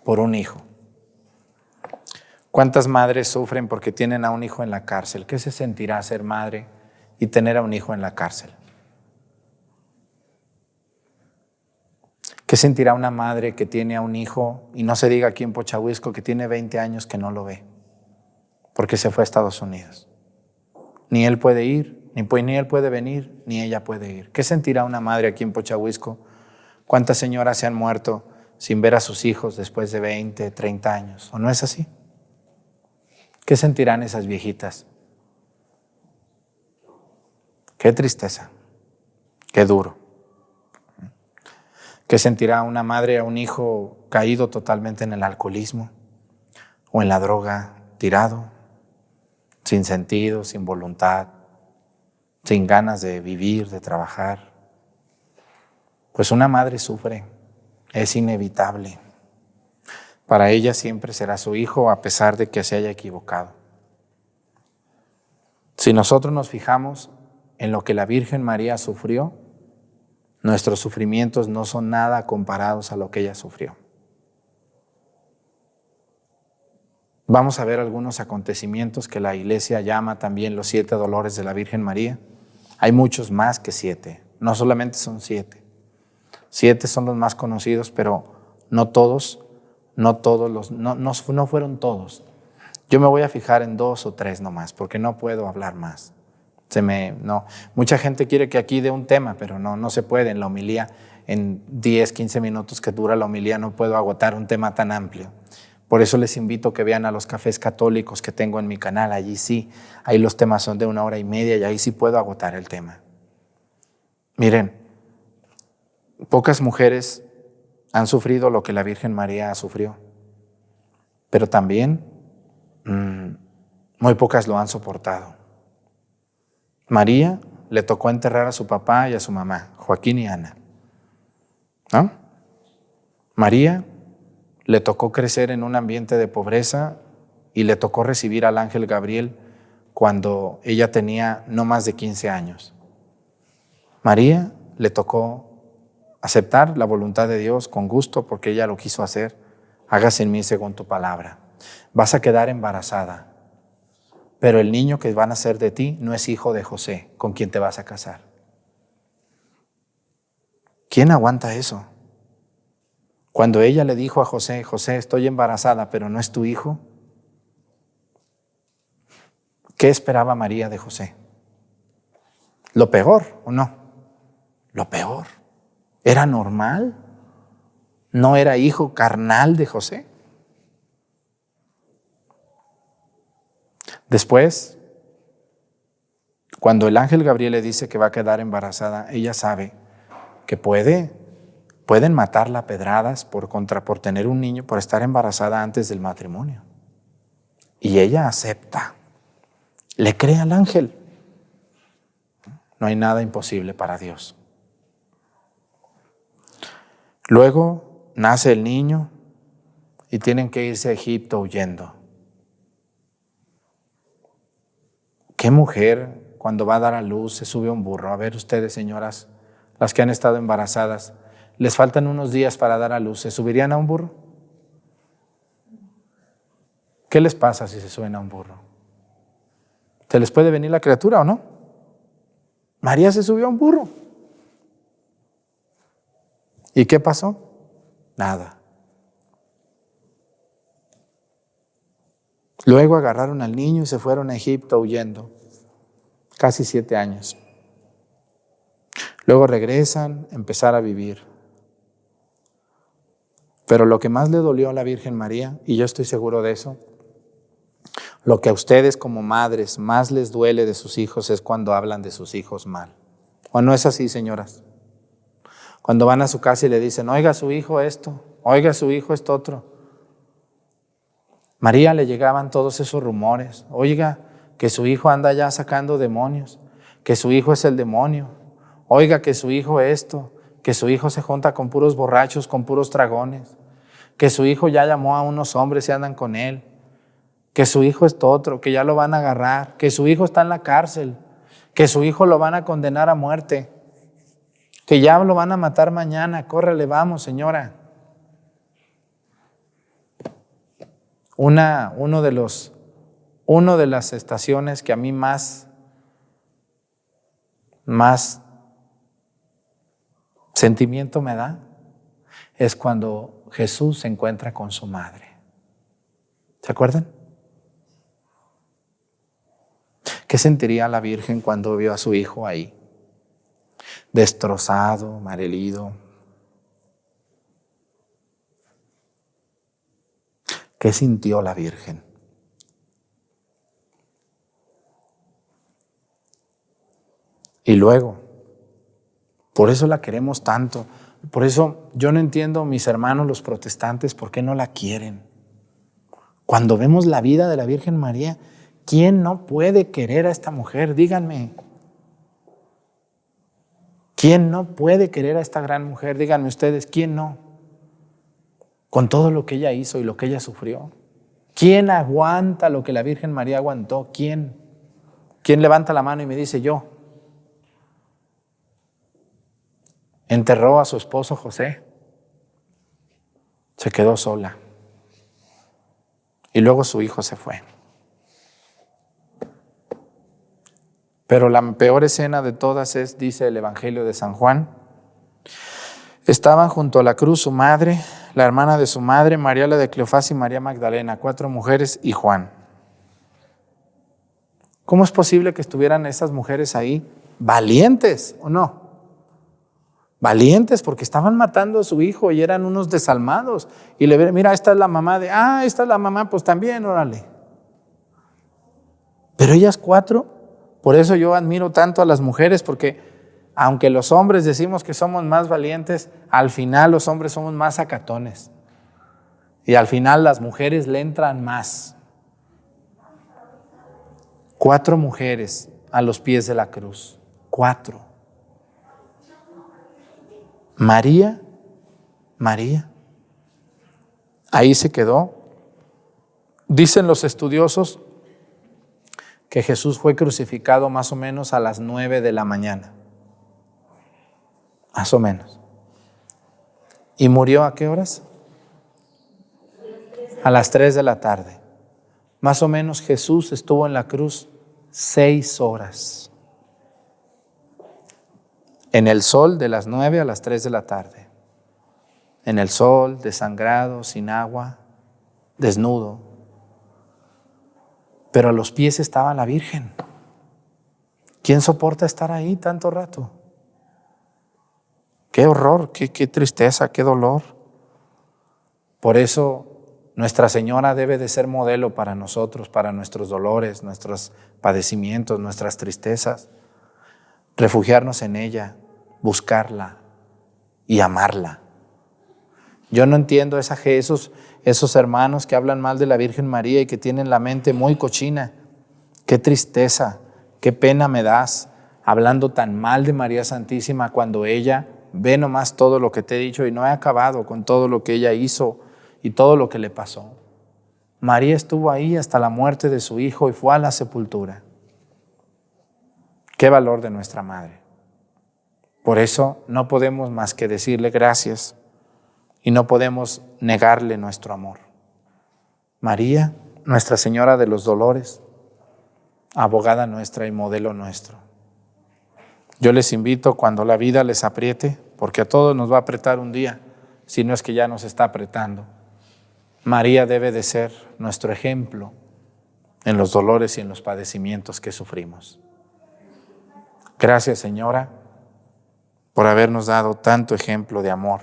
por un hijo. ¿Cuántas madres sufren porque tienen a un hijo en la cárcel? ¿Qué se sentirá ser madre y tener a un hijo en la cárcel? ¿Qué sentirá una madre que tiene a un hijo, y no se diga aquí en Pochahuisco, que tiene 20 años que no lo ve, porque se fue a Estados Unidos? Ni él puede ir, ni él puede venir, ni ella puede ir. ¿Qué sentirá una madre aquí en Pochahuisco? ¿Cuántas señoras se han muerto sin ver a sus hijos después de 20, 30 años? ¿O no es así? ¿Qué sentirán esas viejitas? Qué tristeza, qué duro. ¿Qué sentirá una madre a un hijo caído totalmente en el alcoholismo o en la droga, tirado, sin sentido, sin voluntad, sin ganas de vivir, de trabajar? Pues una madre sufre, es inevitable. Para ella siempre será su hijo a pesar de que se haya equivocado. Si nosotros nos fijamos en lo que la Virgen María sufrió, nuestros sufrimientos no son nada comparados a lo que ella sufrió. Vamos a ver algunos acontecimientos que la Iglesia llama también los 7 dolores de la Virgen María. Hay muchos más que 7, no solamente son 7. 7 son los más conocidos, pero no fueron todos. Yo me voy a fijar en 2 o 3 nomás, porque no puedo hablar más. Mucha gente quiere que aquí dé un tema, pero no se puede. En la homilía, en 10, 15 minutos que dura la homilía, no puedo agotar un tema tan amplio. Por eso les invito a que vean a los cafés católicos que tengo en mi canal. Allí sí, ahí los temas son de 1 hora y media y ahí sí puedo agotar el tema. Miren, pocas mujeres han sufrido lo que la Virgen María sufrió, pero también muy pocas lo han soportado. María le tocó enterrar a su papá y a su mamá, Joaquín y Ana, ¿no? María le tocó crecer en un ambiente de pobreza y le tocó recibir al ángel Gabriel cuando ella tenía no más de 15 años. María le tocó aceptar la voluntad de Dios con gusto porque ella lo quiso hacer. Hágase en mí según tu palabra. vas a quedar embarazada, pero el niño que van a nacer de ti no es hijo de José, con quien te vas a casar. ¿Quién aguanta eso? Cuando ella le dijo a José, José, estoy embarazada, pero no es tu hijo, ¿qué esperaba María de José? ¿Lo peor o no? Lo peor. ¿Era normal? ¿No era hijo carnal de José? Después, cuando el ángel Gabriel le dice que va a quedar embarazada, ella sabe que pueden matarla a pedradas por tener un niño, por estar embarazada antes del matrimonio. Y ella acepta, le cree al ángel. No hay nada imposible para Dios. Luego nace el niño y tienen que irse a Egipto huyendo. ¿Qué mujer cuando va a dar a luz se sube a un burro? A ver ustedes, señoras, las que han estado embarazadas, les faltan unos días para dar a luz, ¿se subirían a un burro? ¿Qué les pasa si se suben a un burro? ¿Se les puede venir la criatura o no? María se subió a un burro. ¿Y qué pasó? Nada. Luego agarraron al niño y se fueron a Egipto huyendo. Casi 7 años. Luego regresan a empezar a vivir. Pero lo que más le dolió a la Virgen María, y yo estoy seguro de eso, lo que a ustedes como madres más les duele de sus hijos es cuando hablan de sus hijos mal. ¿O no es así, señoras? Cuando van a su casa y le dicen, oiga su hijo esto, oiga su hijo esto otro. María le llegaban todos esos rumores, oiga que su hijo anda ya sacando demonios, que su hijo es el demonio, oiga que su hijo esto, que su hijo se junta con puros borrachos, con puros dragones, que su hijo ya llamó a unos hombres y andan con él, que su hijo es otro, que ya lo van a agarrar, que su hijo está en la cárcel, que su hijo lo van a condenar a muerte, que ya lo van a matar mañana, córrele, vamos, señora. Una de las estaciones que a mí más sentimiento me da es cuando Jesús se encuentra con su madre. ¿Se acuerdan? ¿Qué sentiría la Virgen cuando vio a su hijo ahí? Destrozado, malherido. ¿Qué sintió la Virgen? Y luego, por eso la queremos tanto. Por eso yo no entiendo, mis hermanos los protestantes, por qué no la quieren. Cuando vemos la vida de la Virgen María, ¿quién no puede querer a esta mujer? Díganme. ¿Quién no puede querer a esta gran mujer? Díganme ustedes, ¿quién no? Con todo lo que ella hizo y lo que ella sufrió. ¿Quién aguanta lo que la Virgen María aguantó? ¿Quién? ¿Quién levanta la mano y me dice yo? Enterró a su esposo José. Se quedó sola. Y luego su hijo se fue. Pero la peor escena de todas es, dice el Evangelio de San Juan, estaban junto a la cruz su madre, la hermana de su madre, María la de Cleofás y María Magdalena, 4 mujeres y Juan. ¿Cómo es posible que estuvieran esas mujeres ahí? Valientes, ¿o no? Valientes porque estaban matando a su hijo y eran unos desalmados. Y le ven, mira, esta es la mamá de, esta es la mamá, pues también, órale. Pero ellas 4, por eso yo admiro tanto a las mujeres, porque aunque los hombres decimos que somos más valientes, al final los hombres somos más acatones. Y al final las mujeres le entran más. 4 mujeres a los pies de la cruz. 4. María. Ahí se quedó. Dicen los estudiosos que Jesús fue crucificado más o menos a las 9 de la mañana. Más o menos. ¿Y murió a qué horas? a las 3 de la tarde. Más o menos Jesús estuvo en la cruz 6 horas. En el sol de las 9 a las 3 de la tarde. En el sol, desangrado, sin agua, desnudo. Pero a los pies estaba la Virgen. ¿Quién soporta estar ahí tanto rato? Qué horror, qué tristeza, qué dolor. Por eso Nuestra Señora debe de ser modelo para nosotros, para nuestros dolores, nuestros padecimientos, nuestras tristezas. Refugiarnos en ella, buscarla y amarla. Yo no entiendo esos hermanos que hablan mal de la Virgen María y que tienen la mente muy cochina. Qué tristeza, qué pena me das hablando tan mal de María Santísima cuando ella ve nomás todo lo que te he dicho y no he acabado con todo lo que ella hizo y todo lo que le pasó. María estuvo ahí hasta la muerte de su hijo y fue a la sepultura. Qué valor de nuestra Madre. Por eso no podemos más que decirle gracias y no podemos negarle nuestro amor. María, Nuestra Señora de los Dolores, abogada nuestra y modelo nuestro. Yo les invito cuando la vida les apriete, porque a todos nos va a apretar un día, si no es que ya nos está apretando. María debe de ser nuestro ejemplo en los dolores y en los padecimientos que sufrimos. Gracias, Señora, por habernos dado tanto ejemplo de amor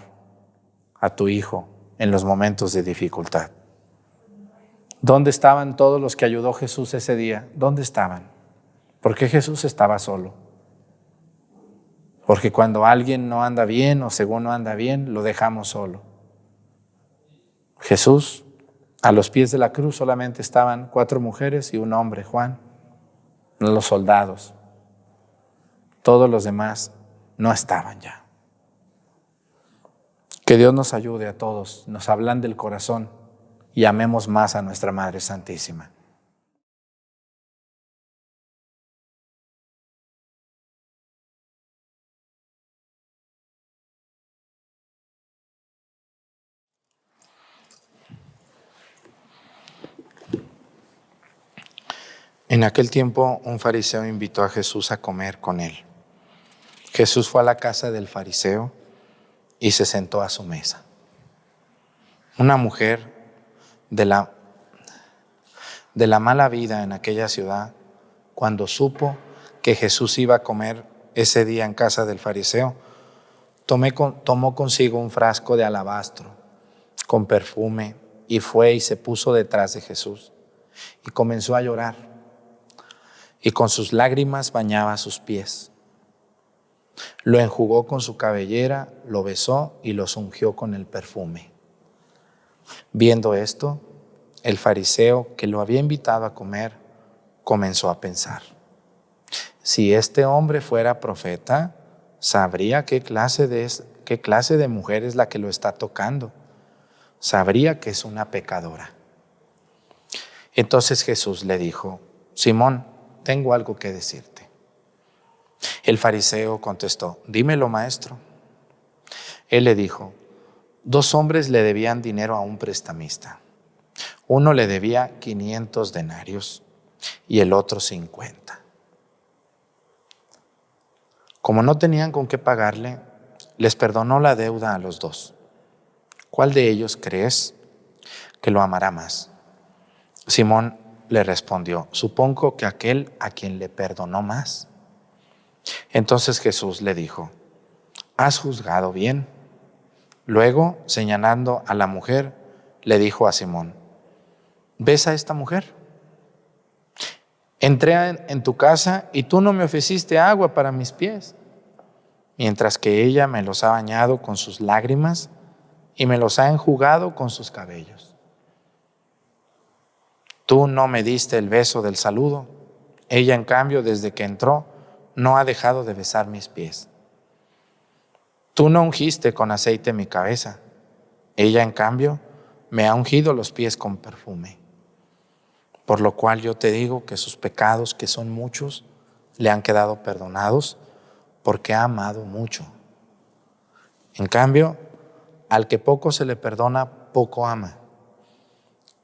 a tu Hijo en los momentos de dificultad. ¿Dónde estaban todos los que ayudó Jesús ese día? ¿Dónde estaban? ¿Por qué Jesús estaba solo? Porque cuando alguien no anda bien o según no anda bien, lo dejamos solo. Jesús, a los pies de la cruz solamente estaban 4 mujeres y un hombre, Juan, los soldados. Todos los demás no estaban ya. Que Dios nos ayude a todos, nos hablan del corazón y amemos más a nuestra Madre Santísima. En aquel tiempo un fariseo invitó a Jesús a comer con él. Jesús fue a la casa del fariseo y se sentó a su mesa. Una mujer de la mala vida en aquella ciudad, cuando supo que Jesús iba a comer ese día en casa del fariseo, tomó consigo un frasco de alabastro con perfume y fue y se puso detrás de Jesús y comenzó a llorar. Y con sus lágrimas bañaba sus pies. Lo enjugó con su cabellera, lo besó y los ungió con el perfume. Viendo esto, el fariseo que lo había invitado a comer comenzó a pensar: si este hombre fuera profeta, sabría qué clase de mujer es la que lo está tocando. Sabría que es una pecadora. Entonces Jesús le dijo: Simón, tengo algo que decirte. El fariseo contestó: dímelo, maestro. Él le dijo: 2 hombres le debían dinero a un prestamista. Uno le debía 500 denarios y el otro 50. Como no tenían con qué pagarle, les perdonó la deuda a los 2. ¿Cuál de ellos crees que lo amará más? Simón le respondió: supongo que aquel a quien le perdonó más. Entonces Jesús le dijo: has juzgado bien. Luego, señalando a la mujer, le dijo a Simón: ¿ves a esta mujer? Entré en tu casa y tú no me ofreciste agua para mis pies, mientras que ella me los ha bañado con sus lágrimas y me los ha enjugado con sus cabellos. Tú no me diste el beso del saludo. Ella, en cambio, desde que entró, no ha dejado de besar mis pies. Tú no ungiste con aceite mi cabeza. Ella, en cambio, me ha ungido los pies con perfume. Por lo cual yo te digo que sus pecados, que son muchos, le han quedado perdonados, porque ha amado mucho. En cambio, al que poco se le perdona, poco ama.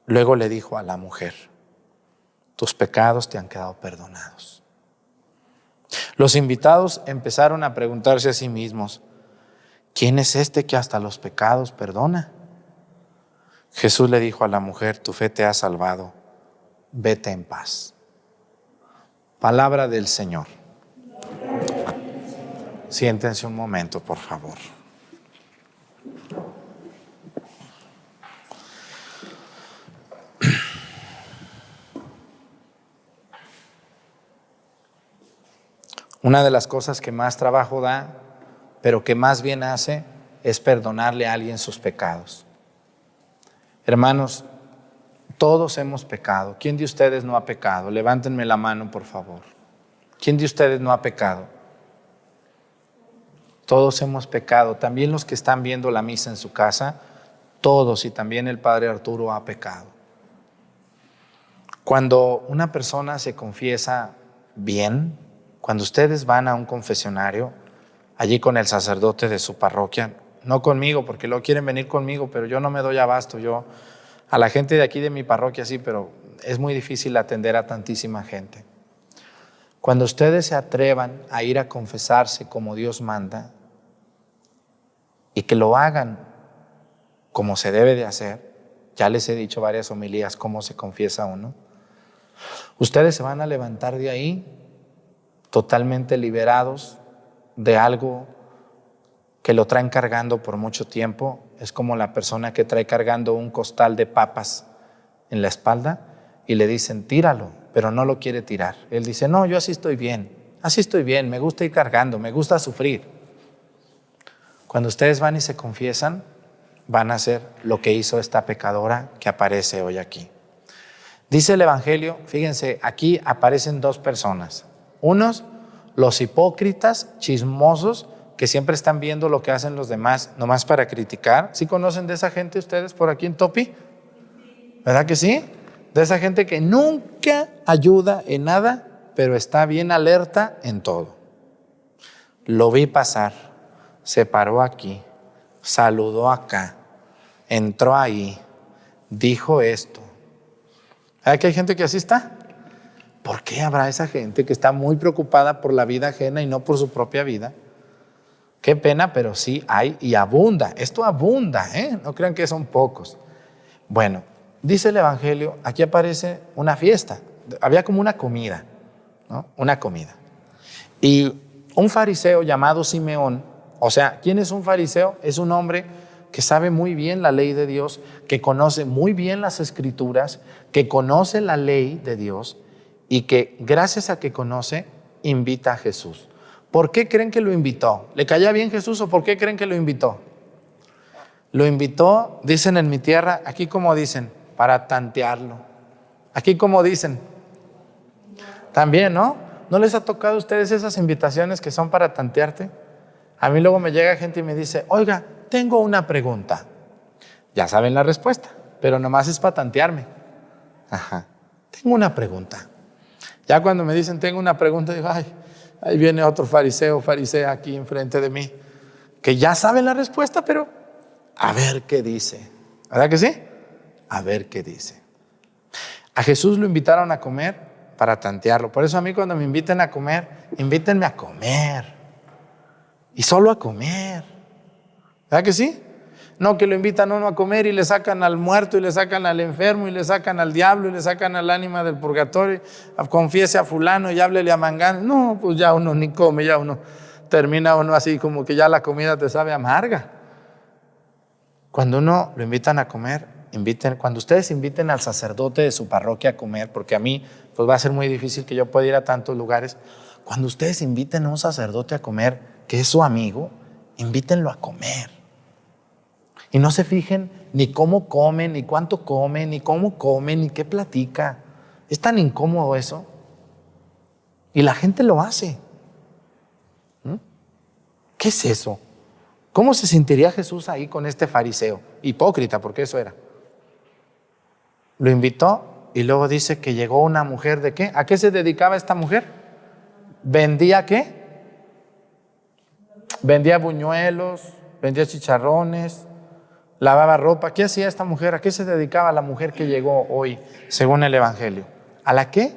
Luego le dijo a la mujer: tus pecados te han quedado perdonados. Los invitados empezaron a preguntarse a sí mismos: ¿quién es este que hasta los pecados perdona? Jesús le dijo a la mujer: tu fe te ha salvado, vete en paz. Palabra del Señor. Siéntense un momento, por favor. Una de las cosas que más trabajo da, pero que más bien hace, es perdonarle a alguien sus pecados. Hermanos, todos hemos pecado. ¿Quién de ustedes no ha pecado? Levántenme la mano, por favor. ¿Quién de ustedes no ha pecado? Todos hemos pecado. También los que están viendo la misa en su casa, todos, y también el Padre Arturo ha pecado. Cuando una persona se confiesa bien, cuando ustedes van a un confesionario, allí con el sacerdote de su parroquia, no conmigo, porque luego quieren venir conmigo, pero yo no me doy abasto. Yo, a la gente de aquí de mi parroquia sí, pero es muy difícil atender a tantísima gente. Cuando ustedes se atrevan a ir a confesarse como Dios manda, y que lo hagan como se debe de hacer, ya les he dicho varias homilías cómo se confiesa uno, ustedes se van a levantar de ahí totalmente liberados de algo que lo traen cargando por mucho tiempo. Es como la persona que trae cargando un costal de papas en la espalda y le dicen: tíralo, pero no lo quiere tirar. Él dice: no, yo así estoy bien, me gusta ir cargando, me gusta sufrir. Cuando ustedes van y se confiesan, van a hacer lo que hizo esta pecadora que aparece hoy aquí. Dice el Evangelio, fíjense, aquí aparecen dos personas. Unos, los hipócritas, chismosos, que siempre están viendo lo que hacen los demás, nomás para criticar. ¿Sí conocen de esa gente ustedes por aquí en Topi? ¿Verdad que sí? De esa gente que nunca ayuda en nada, pero está bien alerta en todo. Lo vi pasar, se paró aquí, saludó acá, entró ahí, dijo esto. ¿Verdad que hay gente que así está? ¿Por qué habrá esa gente que está muy preocupada por la vida ajena y no por su propia vida? Qué pena, pero sí hay y abunda. Esto abunda, no crean que son pocos. Bueno, dice el Evangelio, aquí aparece una fiesta. Había como una comida, ¿no? Una comida. Y un fariseo llamado Simeón, o sea, ¿quién es un fariseo? Es un hombre que sabe muy bien la ley de Dios, que conoce muy bien las Escrituras, que conoce la ley de Dios, y que gracias a que conoce, invita a Jesús. ¿Por qué creen que lo invitó? ¿Le caía bien Jesús o por qué creen que lo invitó? Lo invitó, dicen en mi tierra, aquí como dicen, para tantearlo. Aquí como dicen. También, ¿no? ¿No les ha tocado a ustedes esas invitaciones que son para tantearte? A mí luego me llega gente y me dice: oiga, tengo una pregunta. Ya saben la respuesta, pero nomás es para tantearme. Ajá, tengo una pregunta. Ya cuando me dicen tengo una pregunta, digo: ay, ahí viene otro farisea aquí enfrente de mí, que ya sabe la respuesta, pero a ver qué dice. ¿Verdad que sí? A ver qué dice. A Jesús lo invitaron a comer para tantearlo. Por eso a mí cuando me inviten a comer, invítenme a comer. Y solo a comer. ¿Verdad que sí? No que lo invitan a uno a comer y le sacan al muerto y le sacan al enfermo y le sacan al diablo y le sacan al ánima del purgatorio. Confiese a fulano y háblele a mangano. No, pues ya uno ni come, ya uno termina uno así como que ya la comida te sabe amarga. Cuando uno lo invitan a comer, cuando ustedes inviten al sacerdote de su parroquia a comer, porque a mí pues va a ser muy difícil que yo pueda ir a tantos lugares. Cuando ustedes inviten a un sacerdote a comer, que es su amigo, invítenlo a comer. Y no se fijen ni cómo comen, ni cuánto comen, ni cómo comen, ni qué platica. Es tan incómodo eso. Y la gente lo hace. ¿Qué es eso? ¿Cómo se sentiría Jesús ahí con este fariseo? Hipócrita, porque eso era. Lo invitó y luego dice que llegó una mujer ¿de qué? ¿A qué se dedicaba esta mujer? ¿Vendía qué? Vendía buñuelos, vendía chicharrones. lavaba ropa. ¿Qué hacía esta mujer? ¿A qué se dedicaba la mujer que llegó hoy, según el Evangelio? ¿A la qué?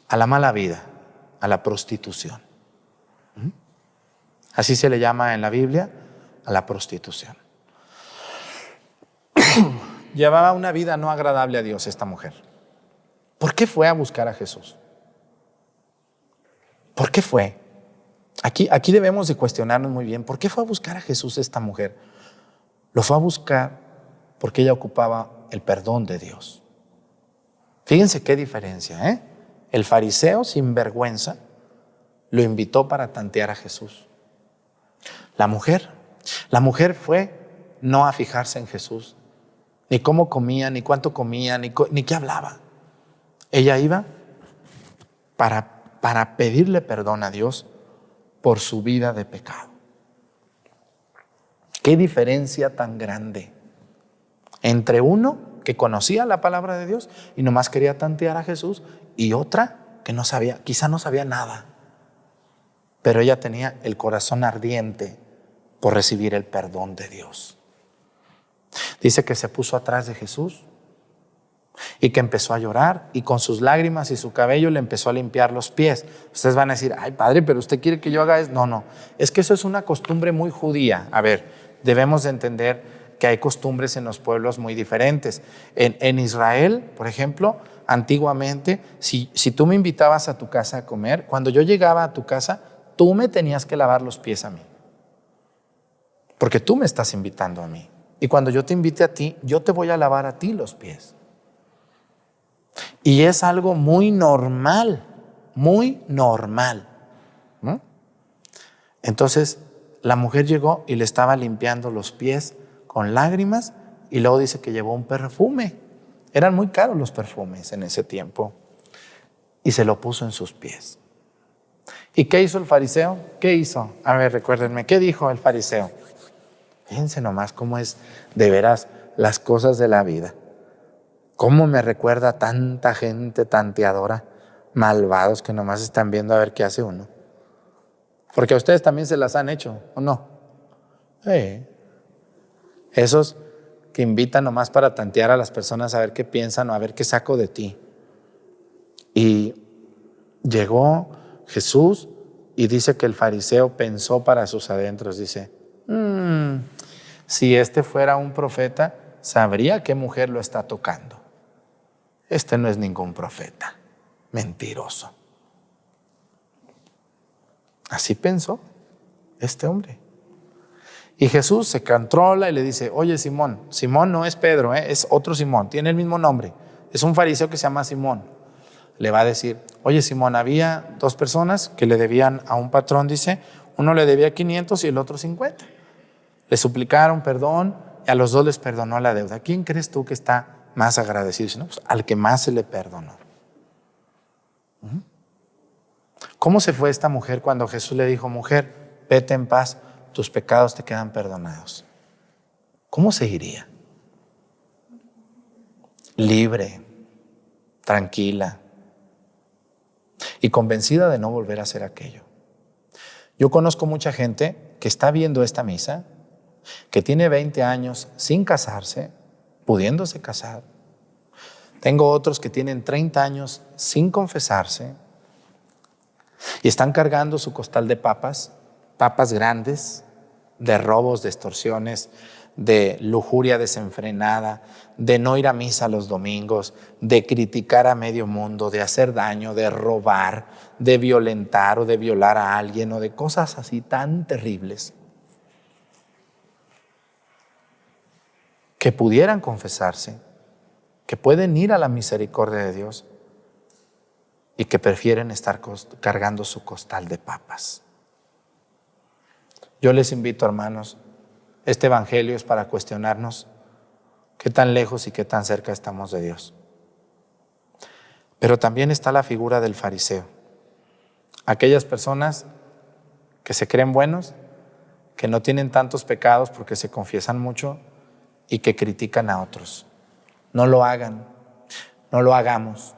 A la mala vida, a la prostitución. Así se le llama en la Biblia, a la prostitución. Llevaba una vida no agradable a Dios esta mujer. ¿Por qué fue a buscar a Jesús? ¿Por qué fue? Aquí debemos de cuestionarnos muy bien. ¿Por qué fue a buscar a Jesús esta mujer? Lo fue a buscar porque ella ocupaba el perdón de Dios. Fíjense qué diferencia, ¿eh? El fariseo sin vergüenza lo invitó para tantear a Jesús. La mujer fue no a fijarse en Jesús, ni cómo comía, ni cuánto comía, ni qué hablaba. Ella iba para pedirle perdón a Dios por su vida de pecado. Qué diferencia tan grande entre uno que conocía la palabra de Dios y nomás quería tantear a Jesús, y otra que no sabía, quizá no sabía nada, pero ella tenía el corazón ardiente por recibir el perdón de Dios. Dice que se puso atrás de Jesús y que empezó a llorar, y con sus lágrimas y su cabello le empezó a limpiar los pies. Ustedes van a decir, ay padre, pero usted quiere que yo haga eso. No, es que eso es una costumbre muy judía. A ver, debemos de entender que hay costumbres en los pueblos muy diferentes. En Israel, por ejemplo, antiguamente, si tú me invitabas a tu casa a comer, cuando yo llegaba a tu casa, tú me tenías que lavar los pies a mí, porque tú me estás invitando a mí. Y cuando yo te invite a ti, yo te voy a lavar a ti los pies. Y es algo muy normal, muy normal. ¿No? Entonces, la mujer llegó y le estaba limpiando los pies con lágrimas, y luego dice que llevó un perfume. Eran muy caros los perfumes en ese tiempo. Y se lo puso en sus pies. ¿Y qué hizo el fariseo? ¿Qué hizo? A ver, recuérdenme, ¿qué dijo el fariseo? Fíjense nomás cómo es de veras las cosas de la vida. Cómo me recuerda a tanta gente tanteadora, malvados que nomás están viendo a ver qué hace uno. Porque a ustedes también se las han hecho, ¿o no? Esos que invitan nomás para tantear a las personas a ver qué piensan o a ver qué saco de ti. Y llegó Jesús y dice que el fariseo pensó para sus adentros, dice, si este fuera un profeta, sabría qué mujer lo está tocando. Este no es ningún profeta, mentiroso. Así pensó este hombre. Y Jesús se controla y le dice, oye Simón, Simón no es Pedro, es otro Simón, tiene el mismo nombre, es un fariseo que se llama Simón. Le va a decir, oye Simón, había dos personas que le debían a un patrón, dice, uno le debía 500 y el otro 50. Le suplicaron perdón y a los dos les perdonó la deuda. ¿Quién crees tú que está más agradecido? No, pues al que más se le perdonó. ¿Cómo se fue esta mujer cuando Jesús le dijo, mujer, vete en paz, tus pecados te quedan perdonados? ¿Cómo se iría? Libre, tranquila y convencida de no volver a hacer aquello. Yo conozco mucha gente que está viendo esta misa, que tiene 20 años sin casarse, pudiéndose casar. Tengo otros que tienen 30 años sin confesarse y están cargando su costal de papas grandes, de robos, de extorsiones, de lujuria desenfrenada, de no ir a misa los domingos, de criticar a medio mundo, de hacer daño, de robar, de violentar o de violar a alguien o de cosas así tan terribles, que pudieran confesarse, que pueden ir a la misericordia de Dios y que prefieren estar cargando su costal de papas. Yo les invito, hermanos, este evangelio es para cuestionarnos qué tan lejos y qué tan cerca estamos de Dios. Pero también está la figura del fariseo. Aquellas personas que se creen buenos, que no tienen tantos pecados porque se confiesan mucho y que critican a otros. No lo hagan, no lo hagamos.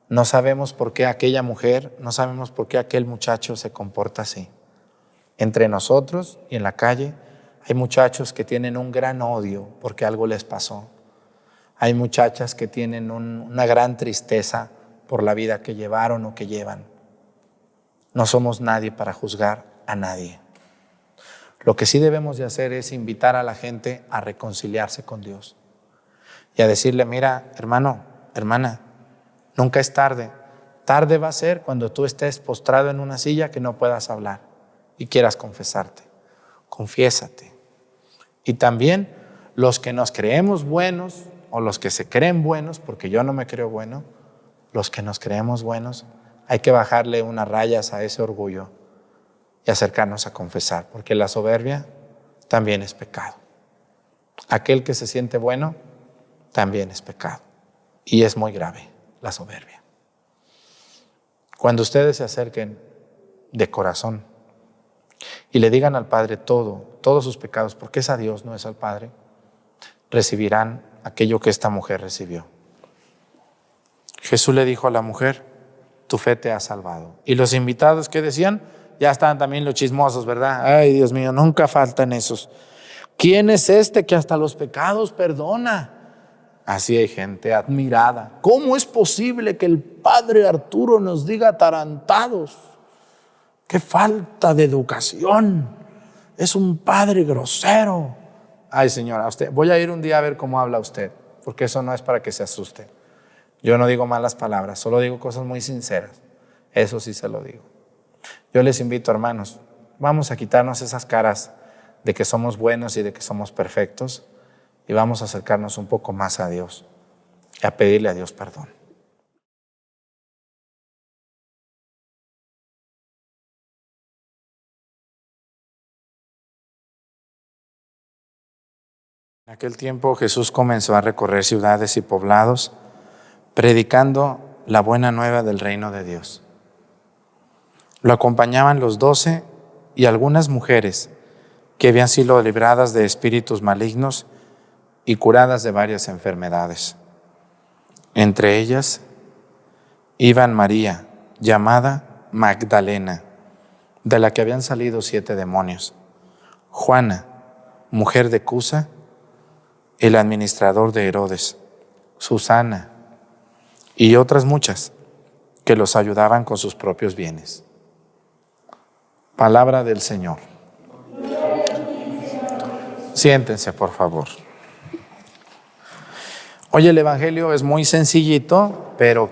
No sabemos por qué aquella mujer, no sabemos por qué aquel muchacho se comporta así. Entre nosotros y en la calle Hay muchachos que tienen un gran odio porque algo les pasó. Hay muchachas que tienen una gran tristeza por la vida que llevaron o que llevan. No somos nadie para juzgar a nadie. Lo que sí debemos de hacer es invitar a la gente a reconciliarse con Dios y a decirle, mira, hermano, hermana, nunca es tarde. Tarde va a ser cuando tú estés postrado en una silla que no puedas hablar y quieras confesarte. Confiésate. Y también los que nos creemos buenos o los que se creen buenos, porque yo no me creo bueno, los que nos creemos buenos, hay que bajarle unas rayas a ese orgullo y acercarnos a confesar, porque la soberbia también es pecado. Aquel que se siente bueno también es pecado y es muy grave la soberbia. Cuando ustedes se acerquen de corazón y le digan al Padre todos sus pecados, porque es a Dios, no es al Padre, recibirán aquello que esta mujer recibió. Jesús le dijo a la mujer, tu fe te ha salvado. Y los invitados, ¿qué decían? Ya estaban también los chismosos, ¿verdad? Ay, Dios mío, nunca faltan esos. ¿Quién es este que hasta los pecados perdona? Así hay gente admirada. ¿Cómo es posible que el padre Arturo nos diga atarantados? ¡Qué falta de educación! Es un padre grosero. Ay, señora, voy a ir un día a ver cómo habla usted, porque eso no es para que se asuste. Yo no digo malas palabras, solo digo cosas muy sinceras. Eso sí se lo digo. Yo les invito, hermanos, vamos a quitarnos esas caras de que somos buenos y de que somos perfectos y vamos a acercarnos un poco más a Dios y a pedirle a Dios perdón. En aquel tiempo Jesús comenzó a recorrer ciudades y poblados, predicando la buena nueva del reino de Dios. Lo acompañaban los 12 y algunas mujeres que habían sido libradas de espíritus malignos y curadas de varias enfermedades. Entre ellas iban María, llamada Magdalena, de la que habían salido 7 demonios, Juana, mujer de Cusa, el administrador de Herodes, Susana y otras muchas que los ayudaban con sus propios bienes. Palabra del Señor. Siéntense, por favor. Hoy el Evangelio es muy sencillito, pero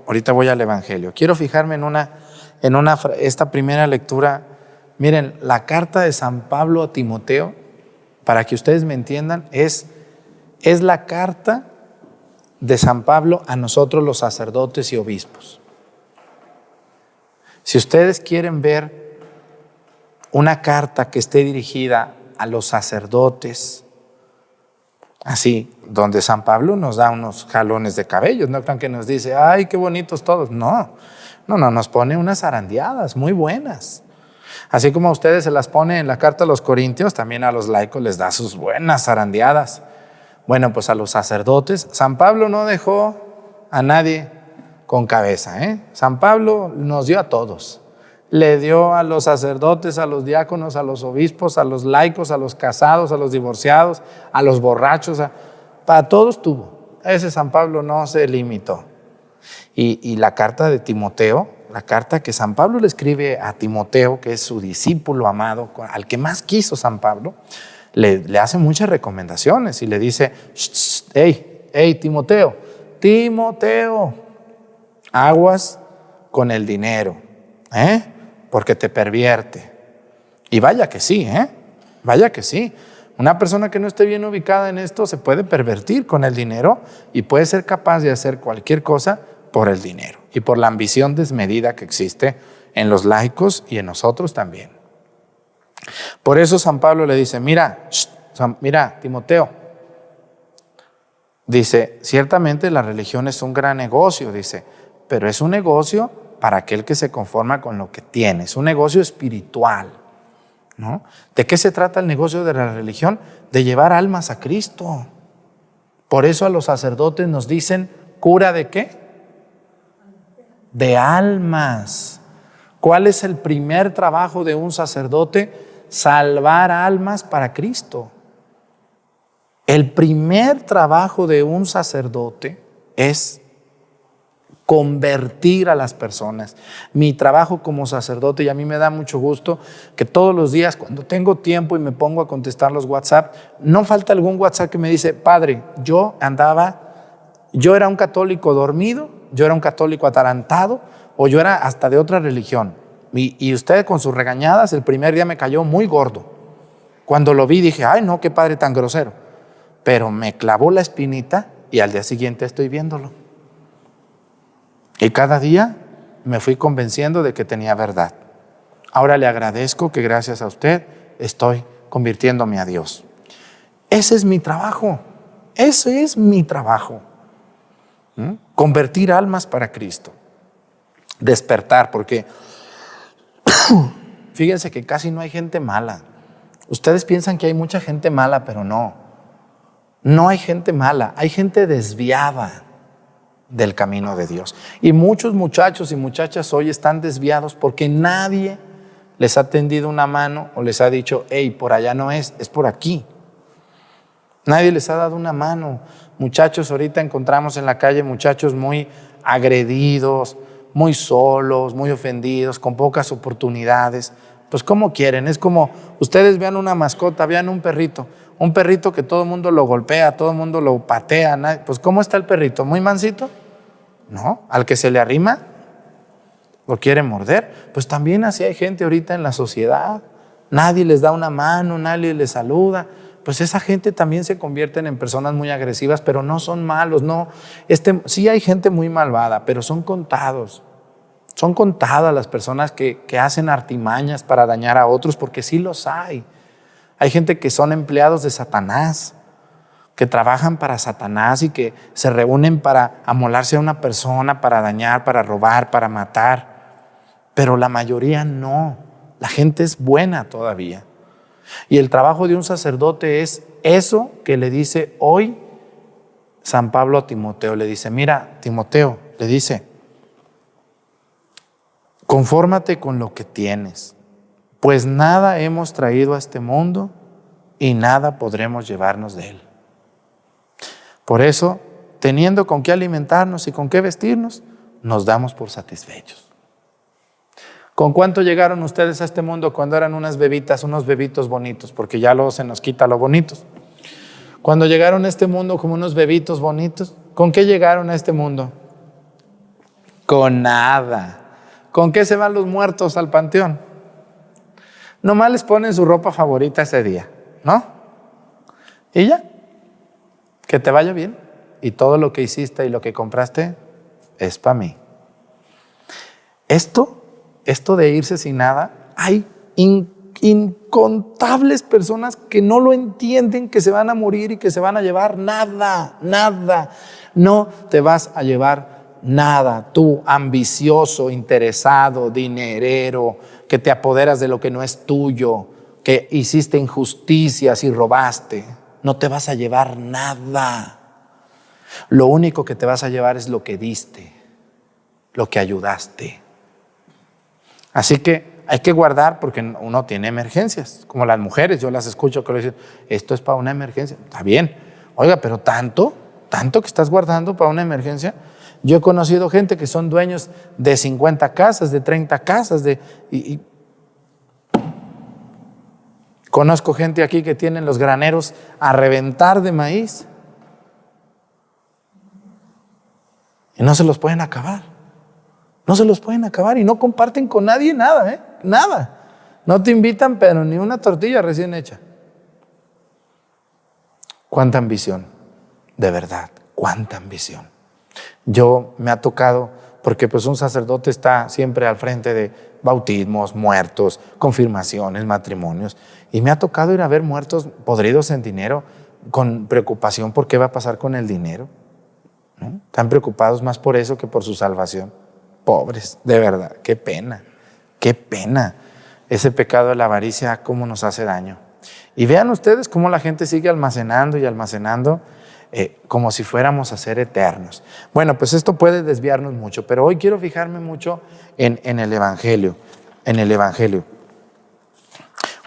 ahorita voy al Evangelio. Quiero fijarme en esta primera lectura. Miren, la carta de San Pablo a Timoteo, para que ustedes me entiendan, es la carta de San Pablo a nosotros los sacerdotes y obispos. Si ustedes quieren ver una carta que esté dirigida a los sacerdotes, así, donde San Pablo nos da unos jalones de cabellos, no crean que nos dice, ay, qué bonitos todos. No, nos pone unas zarandeadas muy buenas. Así como a ustedes se las pone en la carta a los Corintios, también a los laicos les da sus buenas zarandeadas. Bueno, pues a los sacerdotes, San Pablo no dejó a nadie con cabeza, ¿eh? San Pablo nos dio a todos. Le dio a los sacerdotes, a los diáconos, a los obispos, a los laicos, a los casados, a los divorciados, a los borrachos, para todos tuvo. Ese San Pablo no se limitó. Y la carta de Timoteo, la carta que San Pablo le escribe a Timoteo, que es su discípulo amado, al que más quiso San Pablo, le hace muchas recomendaciones y le dice, hey, Timoteo, aguas con el dinero, porque te pervierte. Y vaya que sí, vaya que sí. Una persona que no esté bien ubicada en esto se puede pervertir con el dinero y puede ser capaz de hacer cualquier cosa por el dinero y por la ambición desmedida que existe en los laicos y en nosotros también. Por eso San Pablo le dice, mira, Timoteo, dice, ciertamente la religión es un gran negocio, dice, pero es un negocio para aquel que se conforma con lo que tiene, es un negocio espiritual, ¿no? ¿De qué se trata el negocio de la religión? De llevar almas a Cristo. Por eso a los sacerdotes nos dicen, ¿cura de qué? De almas. ¿Cuál es el primer trabajo de un sacerdote? salvar almas para Cristo. El primer trabajo de un sacerdote es convertir a las personas. Mi trabajo como sacerdote, y a mí me da mucho gusto que todos los días, cuando tengo tiempo y me pongo a contestar los WhatsApp, no falta algún WhatsApp que me dice: padre, yo era un católico dormido, yo era un católico atarantado, o yo era hasta de otra religión. Y usted con sus regañadas, el primer día me cayó muy gordo. Cuando lo vi dije: ay no, qué padre tan grosero. Pero me clavó la espinita y al día siguiente estoy viéndolo. Y cada día me fui convenciendo de que tenía verdad. Ahora le agradezco que gracias a usted estoy convirtiéndome a Dios. Ese es mi trabajo. Ese es mi trabajo. Convertir almas para Cristo. Despertar, porque fíjense que casi no hay gente mala. Ustedes piensan que hay mucha gente mala, pero no. No hay gente mala, hay gente desviada del camino de Dios. Y muchos muchachos y muchachas hoy están desviados porque nadie les ha tendido una mano o les ha dicho: hey, por allá no es por aquí. Nadie les ha dado una mano. Muchachos, ahorita encontramos en la calle muchachos muy agredidos, muy solos, muy ofendidos, con pocas oportunidades. Pues ¿cómo quieren? Es como ustedes vean una mascota, vean un perrito que todo el mundo lo golpea, todo el mundo lo patea. Pues ¿cómo está el perrito? ¿Muy mansito? No, al que se le arrima lo quiere morder. Pues también así hay gente ahorita en la sociedad. Nadie les da una mano, nadie les saluda. Pues esa gente también se convierten en personas muy agresivas, pero no son malos, no. Sí hay gente muy malvada, pero son contados. Son contadas las personas que hacen artimañas para dañar a otros, porque sí los hay. Hay gente que son empleados de Satanás, que trabajan para Satanás y que se reúnen para amolarse a una persona, para dañar, para robar, para matar. Pero la mayoría no. La gente es buena todavía. Y el trabajo de un sacerdote es eso que le dice hoy San Pablo a Timoteo. Le dice: mira, Timoteo, le dice, confórmate con lo que tienes, pues nada hemos traído a este mundo y nada podremos llevarnos de él. Por eso, teniendo con qué alimentarnos y con qué vestirnos, nos damos por satisfechos. ¿Con cuánto llegaron ustedes a este mundo cuando eran unas bebitas, unos bebitos bonitos? Porque ya luego se nos quita lo bonitos. Cuando llegaron a este mundo como unos bebitos bonitos, ¿con qué llegaron a este mundo? Con nada. ¿Con qué se van los muertos al panteón? Nomás les ponen su ropa favorita ese día, ¿no? Y ya, que te vaya bien. Y todo lo que hiciste y lo que compraste es para mí. Esto de irse sin nada, hay incontables personas que no lo entienden, que se van a morir y que se van a llevar nada. No te vas a llevar nada. Tú, ambicioso, interesado, dinerero, que te apoderas de lo que no es tuyo, que hiciste injusticias y robaste, no te vas a llevar nada. Lo único que te vas a llevar es lo que diste, lo que ayudaste. Así que hay que guardar, porque uno tiene emergencias, como las mujeres. Yo las escucho que le dicen: esto es para una emergencia. Está bien, oiga, pero tanto que estás guardando para una emergencia. Yo he conocido gente que son dueños de 50 casas, de 30 casas, y conozco gente aquí que tienen los graneros a reventar de maíz y no se los pueden acabar. No se los pueden acabar y no comparten con nadie nada, nada. No te invitan, pero ni una tortilla recién hecha. Cuánta ambición, de verdad, cuánta ambición. Yo me ha tocado, porque pues un sacerdote está siempre al frente de bautismos, muertos, confirmaciones, matrimonios, y me ha tocado ir a ver muertos podridos en dinero con preocupación por qué va a pasar con el dinero, ¿no? Están preocupados más por eso que por su salvación. Pobres, de verdad, qué pena. Ese pecado de la avaricia, cómo nos hace daño. Y vean ustedes cómo la gente sigue almacenando y almacenando como si fuéramos a ser eternos. Bueno, pues esto puede desviarnos mucho, pero hoy quiero fijarme mucho en el Evangelio.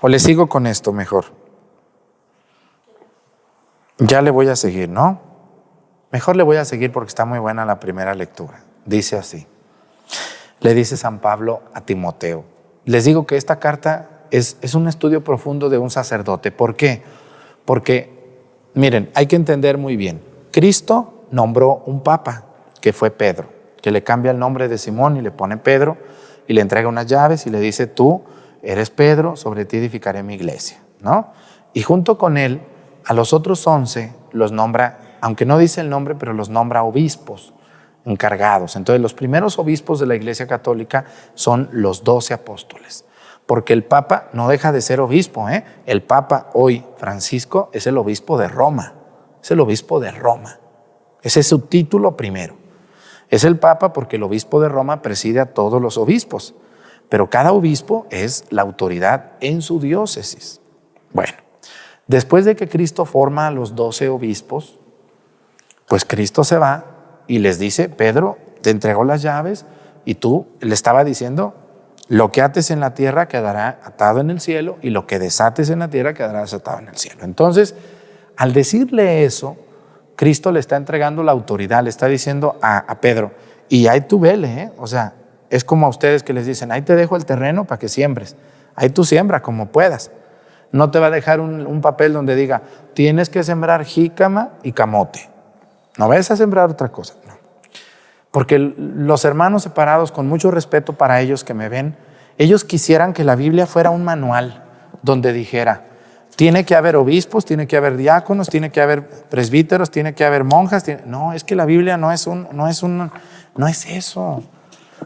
¿O le sigo con esto mejor? Ya le voy a seguir, ¿no? Mejor le voy a seguir porque está muy buena la primera lectura. Dice así. Le dice San Pablo a Timoteo. Les digo que esta carta es un estudio profundo de un sacerdote. ¿Por qué? Porque, miren, hay que entender muy bien. Cristo nombró un papa, que fue Pedro, que le cambia el nombre de Simón y le pone Pedro y le entrega unas llaves y le dice, tú eres Pedro, sobre ti edificaré mi iglesia, ¿no? Y junto con él, a los otros 11 los nombra, aunque no dice el nombre, pero los nombra obispos encargados. Entonces los primeros obispos de la Iglesia Católica son los 12 apóstoles, porque el Papa no deja de ser obispo, ¿eh? El Papa hoy, Francisco, es el obispo de Roma, es el obispo de Roma. Ese es su título primero. Es el Papa porque el obispo de Roma preside a todos los obispos, pero cada obispo es la autoridad en su diócesis. Bueno, después de que Cristo forma a los 12 obispos, pues Cristo se va y les dice, Pedro, te entregó las llaves y tú le estaba diciendo, lo que ates en la tierra quedará atado en el cielo y lo que desates en la tierra quedará desatado en el cielo. Entonces, al decirle eso, Cristo le está entregando la autoridad, le está diciendo a Pedro, y ahí tú vele, o sea, es como a ustedes que les dicen, ahí te dejo el terreno para que siembres, ahí tú siembra como puedas. No te va a dejar un papel donde diga, tienes que sembrar jícama y camote. No vayas a sembrar otra cosa, no. Porque los hermanos separados, con mucho respeto para ellos que me ven, ellos quisieran que la Biblia fuera un manual donde dijera, tiene que haber obispos, tiene que haber diáconos, tiene que haber presbíteros, tiene que haber monjas. No, es que la Biblia no es eso.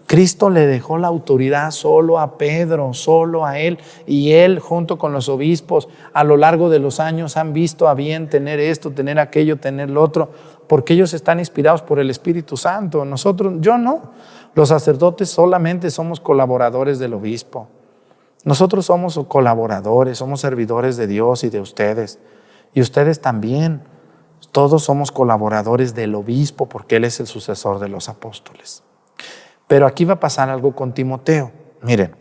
Cristo le dejó la autoridad solo a Pedro, solo a él, y él junto con los obispos a lo largo de los años han visto a bien tener esto, tener aquello, tener lo otro, porque ellos están inspirados por el Espíritu Santo. Nosotros, yo no. Los sacerdotes solamente somos colaboradores del obispo. Nosotros somos colaboradores, somos servidores de Dios y de ustedes. Y ustedes también. Todos somos colaboradores del obispo porque él es el sucesor de los apóstoles. Pero aquí va a pasar algo con Timoteo. Miren,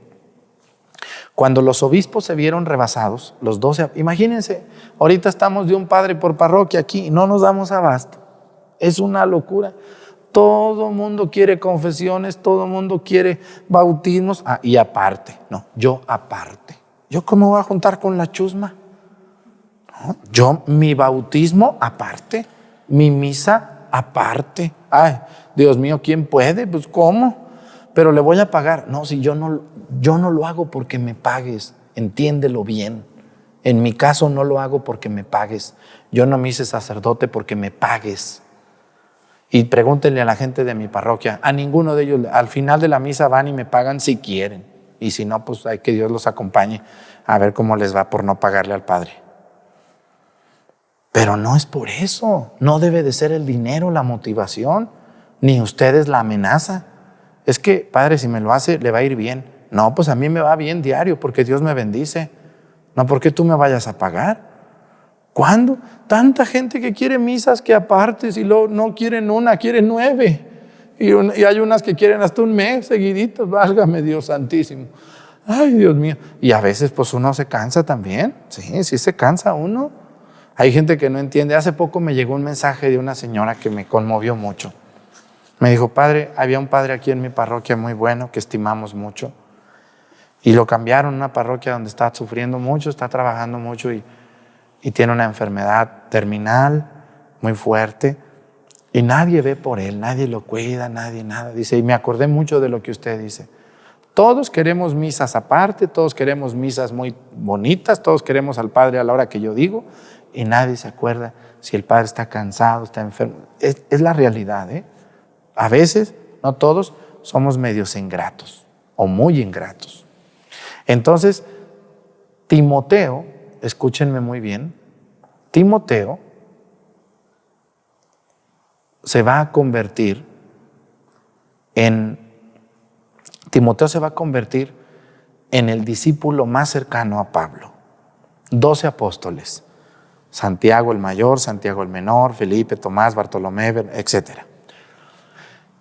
cuando los obispos se vieron rebasados, los 12, imagínense, ahorita estamos de un padre por parroquia aquí y no nos damos abasto. Es una locura. Todo mundo quiere confesiones, todo mundo quiere bautismos. Y aparte, no, yo aparte. ¿Yo cómo voy a juntar con la chusma? No, yo, mi bautismo aparte, mi misa aparte. Ay, Dios mío, ¿quién puede? Pues ¿cómo? Pero le voy a pagar. No, si yo no lo hago porque me pagues, entiéndelo bien. En mi caso no lo hago porque me pagues. Yo no me hice sacerdote porque me pagues. Y pregúntenle a la gente de mi parroquia, a ninguno de ellos, al final de la misa van y me pagan si quieren. Y si no, pues hay que Dios los acompañe a ver cómo les va por no pagarle al Padre. Pero no es por eso, no debe de ser el dinero la motivación, ni ustedes la amenaza. Es que, Padre, si me lo hace, le va a ir bien. No, pues a mí me va bien diario porque Dios me bendice. No porque tú me vayas a pagar. ¿Cuándo? Tanta gente que quiere misas que aparte, si no quieren una, quieren 9. Y hay unas que quieren hasta un mes seguiditos, válgame Dios santísimo. Ay, Dios mío. Y a veces pues uno se cansa también. Sí se cansa uno. Hay gente que no entiende. Hace poco me llegó un mensaje de una señora que me conmovió mucho. Me dijo, Padre, había un padre aquí en mi parroquia muy bueno que estimamos mucho. Y lo cambiaron a una parroquia donde está sufriendo mucho, está trabajando mucho y tiene una enfermedad terminal muy fuerte y nadie ve por él, nadie lo cuida, nadie nada. Dice, y me acordé mucho de lo que usted dice. Todos queremos misas aparte, todos queremos misas muy bonitas, todos queremos al Padre a la hora que yo digo y nadie se acuerda si el Padre está cansado, está enfermo. Es la realidad, ¿eh? A veces, no todos, somos medios ingratos o muy ingratos. Entonces, Timoteo, escúchenme muy bien, Timoteo se va a convertir en el discípulo más cercano a Pablo. 12 apóstoles, Santiago el mayor, Santiago el menor, Felipe, Tomás, Bartolomé, etc.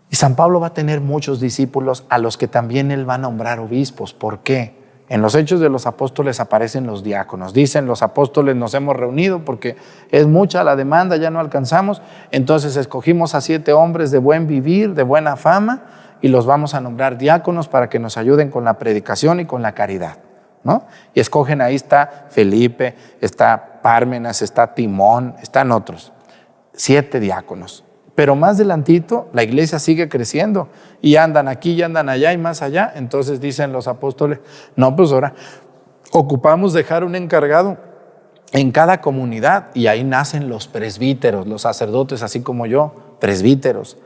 Y San Pablo va a tener muchos discípulos a los que también él va a nombrar obispos. ¿Por qué? En los Hechos de los Apóstoles aparecen los diáconos. Dicen los apóstoles, nos hemos reunido porque es mucha la demanda, ya no alcanzamos. Entonces escogimos a 7 hombres de buen vivir, de buena fama, y los vamos a nombrar diáconos para que nos ayuden con la predicación y con la caridad, ¿no? Y escogen, ahí está Felipe, está Pármenas, está Timón, están otros. 7 diáconos. Pero más adelantito la iglesia sigue creciendo y andan aquí y andan allá y más allá. Entonces dicen los apóstoles, no, pues ahora ocupamos dejar un encargado en cada comunidad, y ahí nacen los presbíteros, los sacerdotes, así como yo, presbíteros.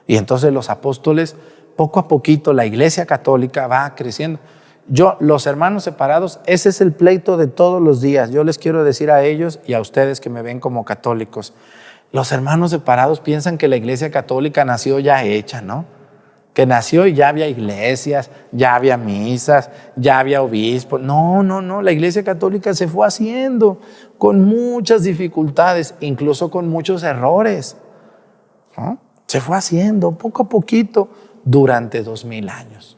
Y entonces los apóstoles, poco a poquito, la iglesia católica va creciendo. Los hermanos separados, ese es el pleito de todos los días. Yo les quiero decir a ellos y a ustedes que me ven como católicos, los hermanos separados piensan que la iglesia católica nació ya hecha, ¿no? Que nació y ya había iglesias, ya había misas, ya había obispos. No, la iglesia católica se fue haciendo con muchas dificultades, incluso con muchos errores, ¿no? Se fue haciendo poco a poquito durante 2000 años.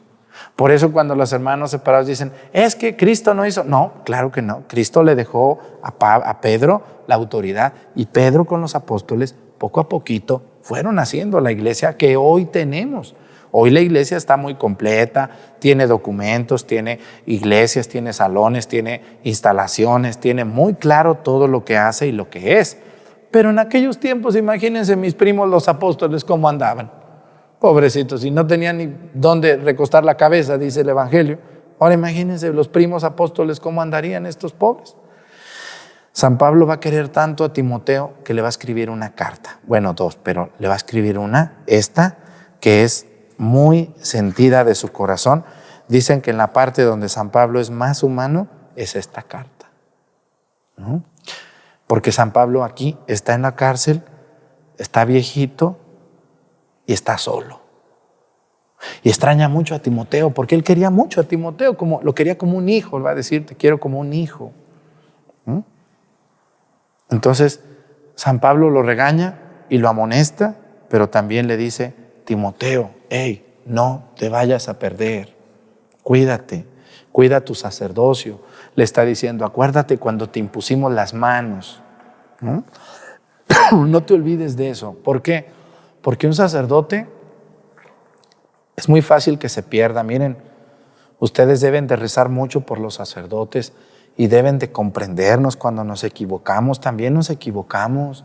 Por eso cuando los hermanos separados dicen, es que Cristo no hizo. No, claro que no. Cristo le dejó a Pedro la autoridad, y Pedro con los apóstoles poco a poquito fueron haciendo la iglesia que hoy tenemos. Hoy la iglesia está muy completa, tiene documentos, tiene iglesias, tiene salones, tiene instalaciones, tiene muy claro todo lo que hace y lo que es. Pero en aquellos tiempos, imagínense mis primos los apóstoles cómo andaban. Pobrecitos, y no tenían ni dónde recostar la cabeza, dice el Evangelio. Ahora imagínense los primos apóstoles cómo andarían estos pobres. San Pablo va a querer tanto a Timoteo que le va a escribir una carta. Bueno, 2, pero le va a escribir esta que es muy sentida de su corazón. Dicen que en la parte donde San Pablo es más humano es esta carta, ¿no? Porque San Pablo aquí está en la cárcel, está viejito y está solo. Y extraña mucho a Timoteo, porque él quería mucho a Timoteo, lo quería como un hijo. Él va a decir, te quiero como un hijo. Entonces San Pablo lo regaña y lo amonesta, pero también le dice, Timoteo, hey, no te vayas a perder, cuídate, cuida tu sacerdocio. Le está diciendo, acuérdate cuando te impusimos las manos, ¿no? No te olvides de eso. ¿Por qué? Porque un sacerdote es muy fácil que se pierda. Miren, ustedes deben de rezar mucho por los sacerdotes y deben de comprendernos cuando nos equivocamos. También nos equivocamos.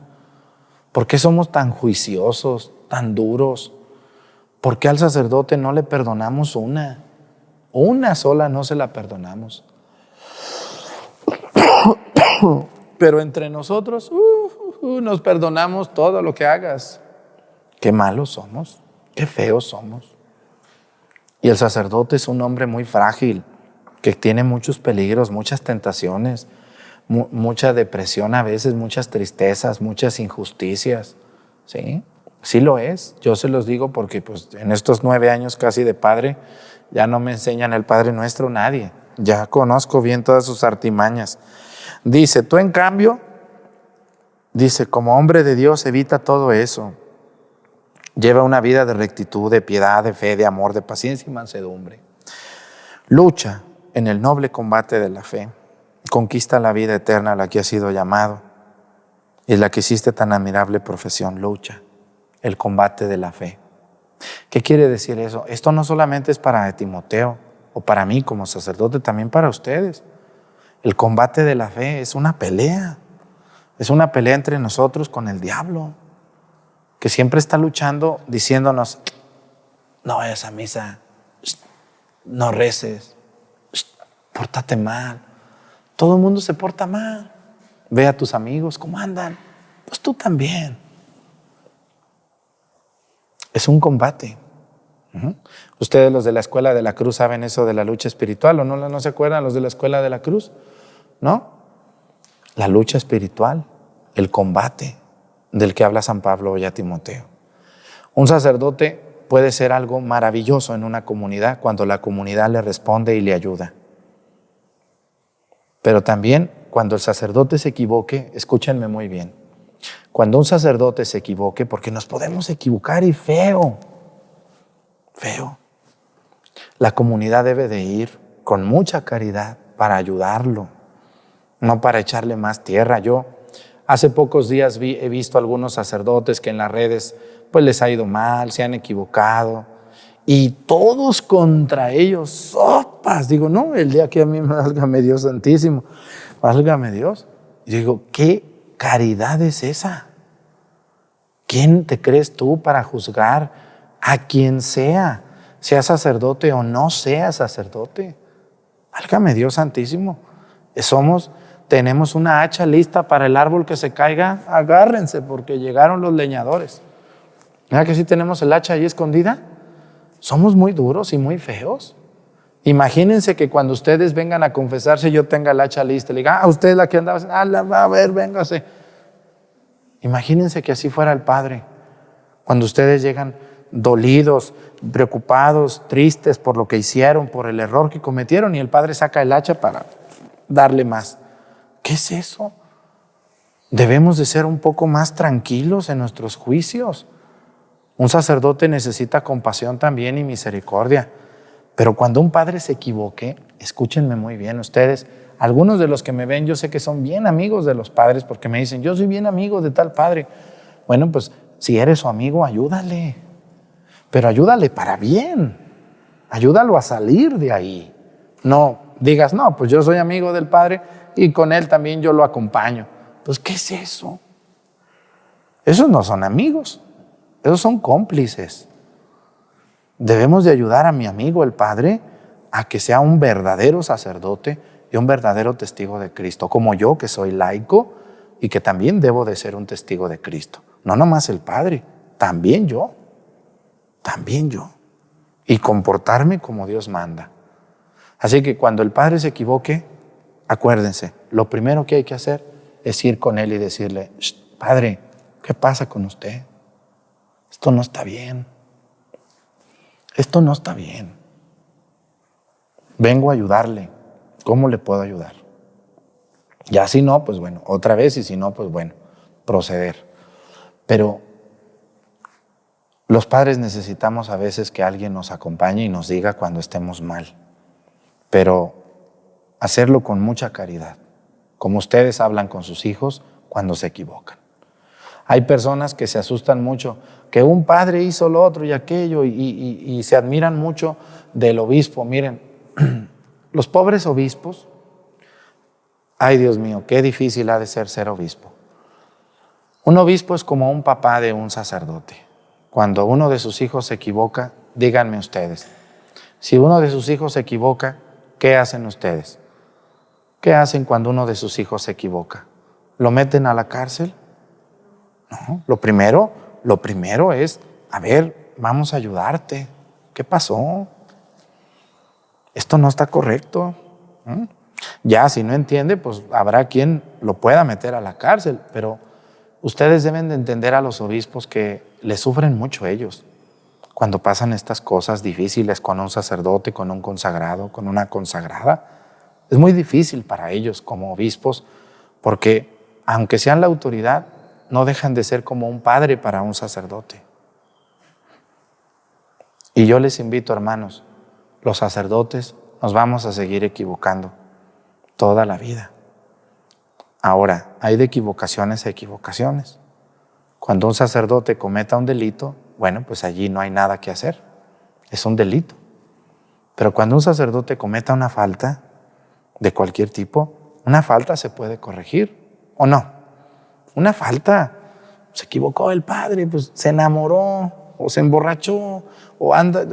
¿Por qué somos tan juiciosos, tan duros? ¿Por qué al sacerdote no le perdonamos una sola no se la perdonamos? Pero entre nosotros nos perdonamos todo lo que hagas. Qué malos somos, qué feos somos. Y el sacerdote es un hombre muy frágil, que tiene muchos peligros, muchas tentaciones, mucha depresión a veces, muchas tristezas, muchas injusticias. ¿Sí? Sí lo es. Yo se los digo porque pues, en estos 9 años casi de padre, ya no me enseñan el Padre Nuestro nadie. Ya conozco bien todas sus artimañas. Dice, tú en cambio, dice, como hombre de Dios evita todo eso. Lleva una vida de rectitud, de piedad, de fe, de amor, de paciencia y mansedumbre. Lucha en el noble combate de la fe. Conquista la vida eterna a la que has sido llamado y la que hiciste tan admirable profesión. Lucha el combate de la fe. ¿Qué quiere decir eso? Esto no solamente es para Timoteo o para mí como sacerdote, también para ustedes. El combate de la fe es una pelea. Es una pelea entre nosotros con el diablo, que siempre está luchando diciéndonos, no vayas a misa, no reces, pórtate mal. Todo el mundo se porta mal. Ve a tus amigos, ¿cómo andan? Pues tú también. Es un combate. Ustedes los de la Escuela de la Cruz saben eso de la lucha espiritual, ¿o no? ¿No se acuerdan los de la Escuela de la Cruz? ¿No? La lucha espiritual, el combate del que habla San Pablo hoy a Timoteo. Un sacerdote puede ser algo maravilloso en una comunidad cuando la comunidad le responde y le ayuda. Pero también cuando el sacerdote se equivoque, escúchenme muy bien, cuando un sacerdote se equivoque, porque nos podemos equivocar y feo, la comunidad debe de ir con mucha caridad para ayudarlo, no para echarle más tierra. Yo hace pocos días he visto algunos sacerdotes que en las redes pues les ha ido mal, se han equivocado y todos contra ellos, sopas. Digo, no, el día que a mí me válgame Dios santísimo, válgame Dios. Y digo, ¿qué caridad es esa? ¿Quién te crees tú para juzgar a quien sea sacerdote o no sea sacerdote? Válgame Dios santísimo. Tenemos una hacha lista para el árbol que se caiga, agárrense porque llegaron los leñadores. ¿Verdad que sí tenemos el hacha ahí escondida? Somos muy duros y muy feos. Imagínense que cuando ustedes vengan a confesarse yo tenga el hacha lista y le diga, usted es la que andaba, a ver, véngase. Imagínense que así fuera el Padre. Cuando ustedes llegan dolidos, preocupados, tristes por lo que hicieron, por el error que cometieron y el Padre saca el hacha para darle más. ¿Qué es eso? Debemos de ser un poco más tranquilos en nuestros juicios. Un sacerdote necesita compasión también y misericordia. Pero cuando un padre se equivoque, escúchenme muy bien ustedes, algunos de los que me ven yo sé que son bien amigos de los padres porque me dicen, yo soy bien amigo de tal padre. Bueno, pues si eres su amigo, ayúdale. Pero ayúdale para bien. Ayúdalo a salir de ahí. No digas, no, pues yo soy amigo del padre y con él también yo lo acompaño. Pues, ¿qué es eso? Esos no son amigos, esos son cómplices. Debemos de ayudar a mi amigo el Padre a que sea un verdadero sacerdote y un verdadero testigo de Cristo, como yo que soy laico y que también debo de ser un testigo de Cristo. No nomás el Padre, también yo. Y comportarme como Dios manda. Así que cuando el Padre se equivoque, acuérdense, lo primero que hay que hacer es ir con él y decirle, Padre, ¿qué pasa con usted? Esto no está bien. Esto no está bien. Vengo a ayudarle. ¿Cómo le puedo ayudar? Ya si no, pues bueno, otra vez, y si no, pues bueno, proceder. Pero los padres necesitamos a veces que alguien nos acompañe y nos diga cuando estemos mal. Pero hacerlo con mucha caridad, como ustedes hablan con sus hijos cuando se equivocan. Hay personas que se asustan mucho, que un padre hizo lo otro y aquello y se admiran mucho del obispo. Miren, los pobres obispos, ay Dios mío, qué difícil ha de ser obispo. Un obispo es como un papá de un sacerdote. Cuando uno de sus hijos se equivoca, díganme ustedes, si uno de sus hijos se equivoca, ¿qué hacen ustedes? ¿Qué hacen cuando uno de sus hijos se equivoca? ¿Lo meten a la cárcel? No, lo primero es, a ver, vamos a ayudarte. ¿Qué pasó? Esto no está correcto. Ya, si no entiende, pues habrá quien lo pueda meter a la cárcel, pero ustedes deben de entender a los obispos que les sufren mucho ellos cuando pasan estas cosas difíciles con un sacerdote, con un consagrado, con una consagrada. Es muy difícil para ellos como obispos porque aunque sean la autoridad, no dejan de ser como un padre para un sacerdote. Y yo les invito, hermanos, los sacerdotes nos vamos a seguir equivocando toda la vida. Ahora, hay de equivocaciones a equivocaciones. Cuando un sacerdote cometa un delito, bueno, pues allí no hay nada que hacer. Es un delito. Pero cuando un sacerdote cometa una falta de cualquier tipo, una falta se puede corregir, ¿o no? Una falta, se equivocó el padre, pues se enamoró, o se emborrachó, o anda,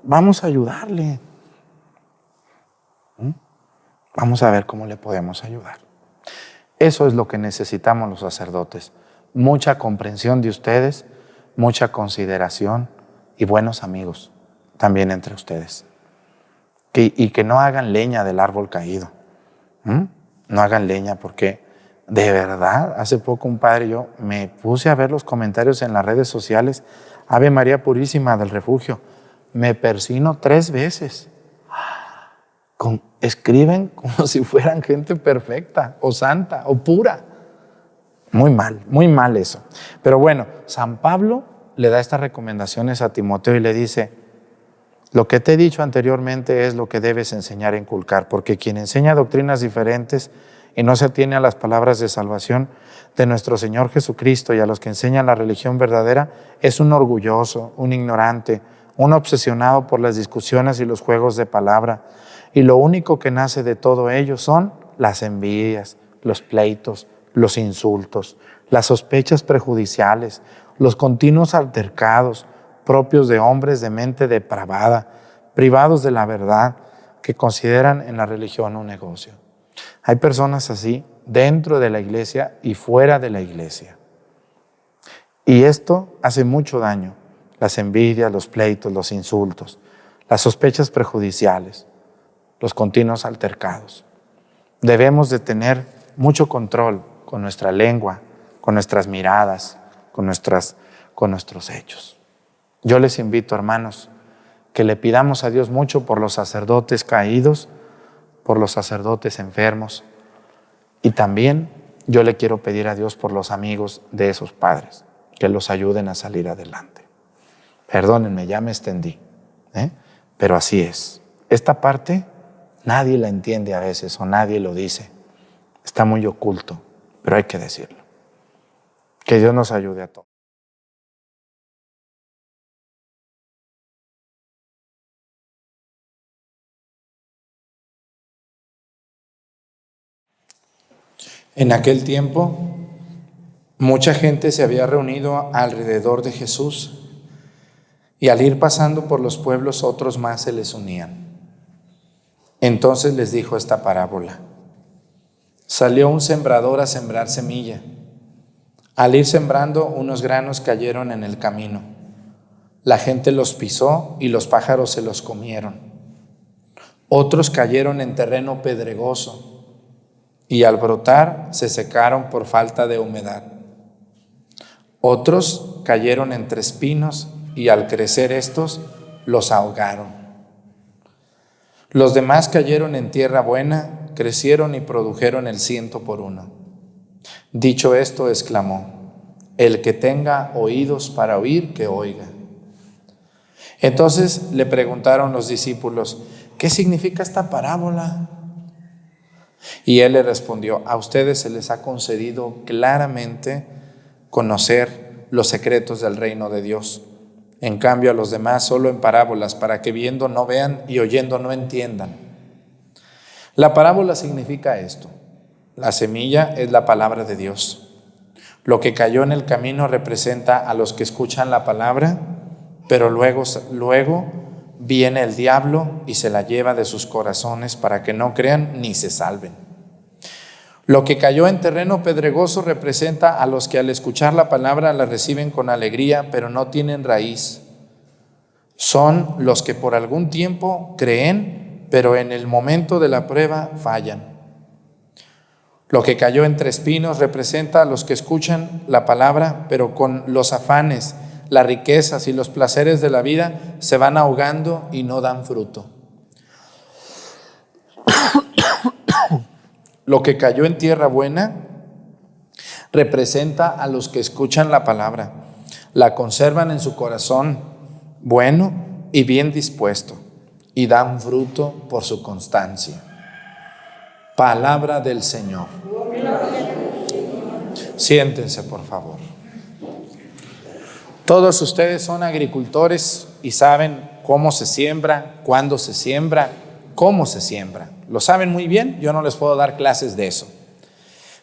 vamos a ayudarle. Vamos a ver cómo le podemos ayudar. Eso es lo que necesitamos los sacerdotes. Mucha comprensión de ustedes, mucha consideración y buenos amigos también entre ustedes. Y que no hagan leña del árbol caído. No hagan leña porque de verdad, hace poco un padre, yo me puse a ver los comentarios en las redes sociales, Ave María Purísima del Refugio, me persino 3 veces. Escriben como si fueran gente perfecta o santa o pura. Muy mal eso. Pero bueno, San Pablo le da estas recomendaciones a Timoteo y le dice, Lo que te he dicho anteriormente es lo que debes enseñar e inculcar, porque quien enseña doctrinas diferentes y no se atiene a las palabras de salvación de nuestro Señor Jesucristo y a los que enseñan la religión verdadera es un orgulloso, un ignorante, un obsesionado por las discusiones y los juegos de palabra. Y lo único que nace de todo ello son las envidias, los pleitos, los insultos, las sospechas prejudiciales, los continuos altercados propios de hombres de mente depravada, privados de la verdad, que consideran en la religión un negocio. Hay personas así dentro de la iglesia y fuera de la iglesia. Y esto hace mucho daño. Las envidias, los pleitos, los insultos, las sospechas prejudiciales, los continuos altercados. Debemos de tener mucho control con nuestra lengua, con nuestras miradas, con nuestros hechos. Yo les invito, hermanos, que le pidamos a Dios mucho por los sacerdotes caídos, por los sacerdotes enfermos, y también yo le quiero pedir a Dios por los amigos de esos padres, que los ayuden a salir adelante. Perdónenme, ya me extendí, pero así es. Esta parte nadie la entiende a veces o nadie lo dice. Está muy oculto, pero hay que decirlo. Que Dios nos ayude a todos. En aquel tiempo, mucha gente se había reunido alrededor de Jesús y al ir pasando por los pueblos otros más se les unían. Entonces les dijo esta parábola. Salió un sembrador a sembrar semilla. Al ir sembrando, unos granos cayeron en el camino. La gente los pisó y los pájaros se los comieron. Otros cayeron en terreno pedregoso y al brotar se secaron por falta de humedad. Otros cayeron entre espinos y al crecer estos los ahogaron. Los demás cayeron en tierra buena, crecieron y produjeron el 100 por 1. Dicho esto, exclamó: el que tenga oídos para oír, que oiga. Entonces le preguntaron los discípulos: ¿qué significa esta parábola? Y él le respondió: a ustedes se les ha concedido claramente conocer los secretos del reino de Dios. En cambio, a los demás solo en parábolas, para que viendo no vean y oyendo no entiendan. La parábola significa esto: la semilla es la palabra de Dios. Lo que cayó en el camino representa a los que escuchan la palabra, pero luego viene el diablo y se la lleva de sus corazones para que no crean ni se salven. Lo que cayó en terreno pedregoso representa a los que al escuchar la palabra la reciben con alegría, pero no tienen raíz. Son los que por algún tiempo creen, pero en el momento de la prueba fallan. Lo que cayó entre espinos representa a los que escuchan la palabra, pero con los afanes, las riquezas y los placeres de la vida se van ahogando y no dan fruto. Lo que cayó en tierra buena representa a los que escuchan la palabra, la conservan en su corazón bueno y bien dispuesto y dan fruto por su constancia. Palabra del Señor. Siéntense, por favor. Todos ustedes son agricultores y saben cómo se siembra, cuándo se siembra, cómo se siembra. Lo saben muy bien, yo no les puedo dar clases de eso.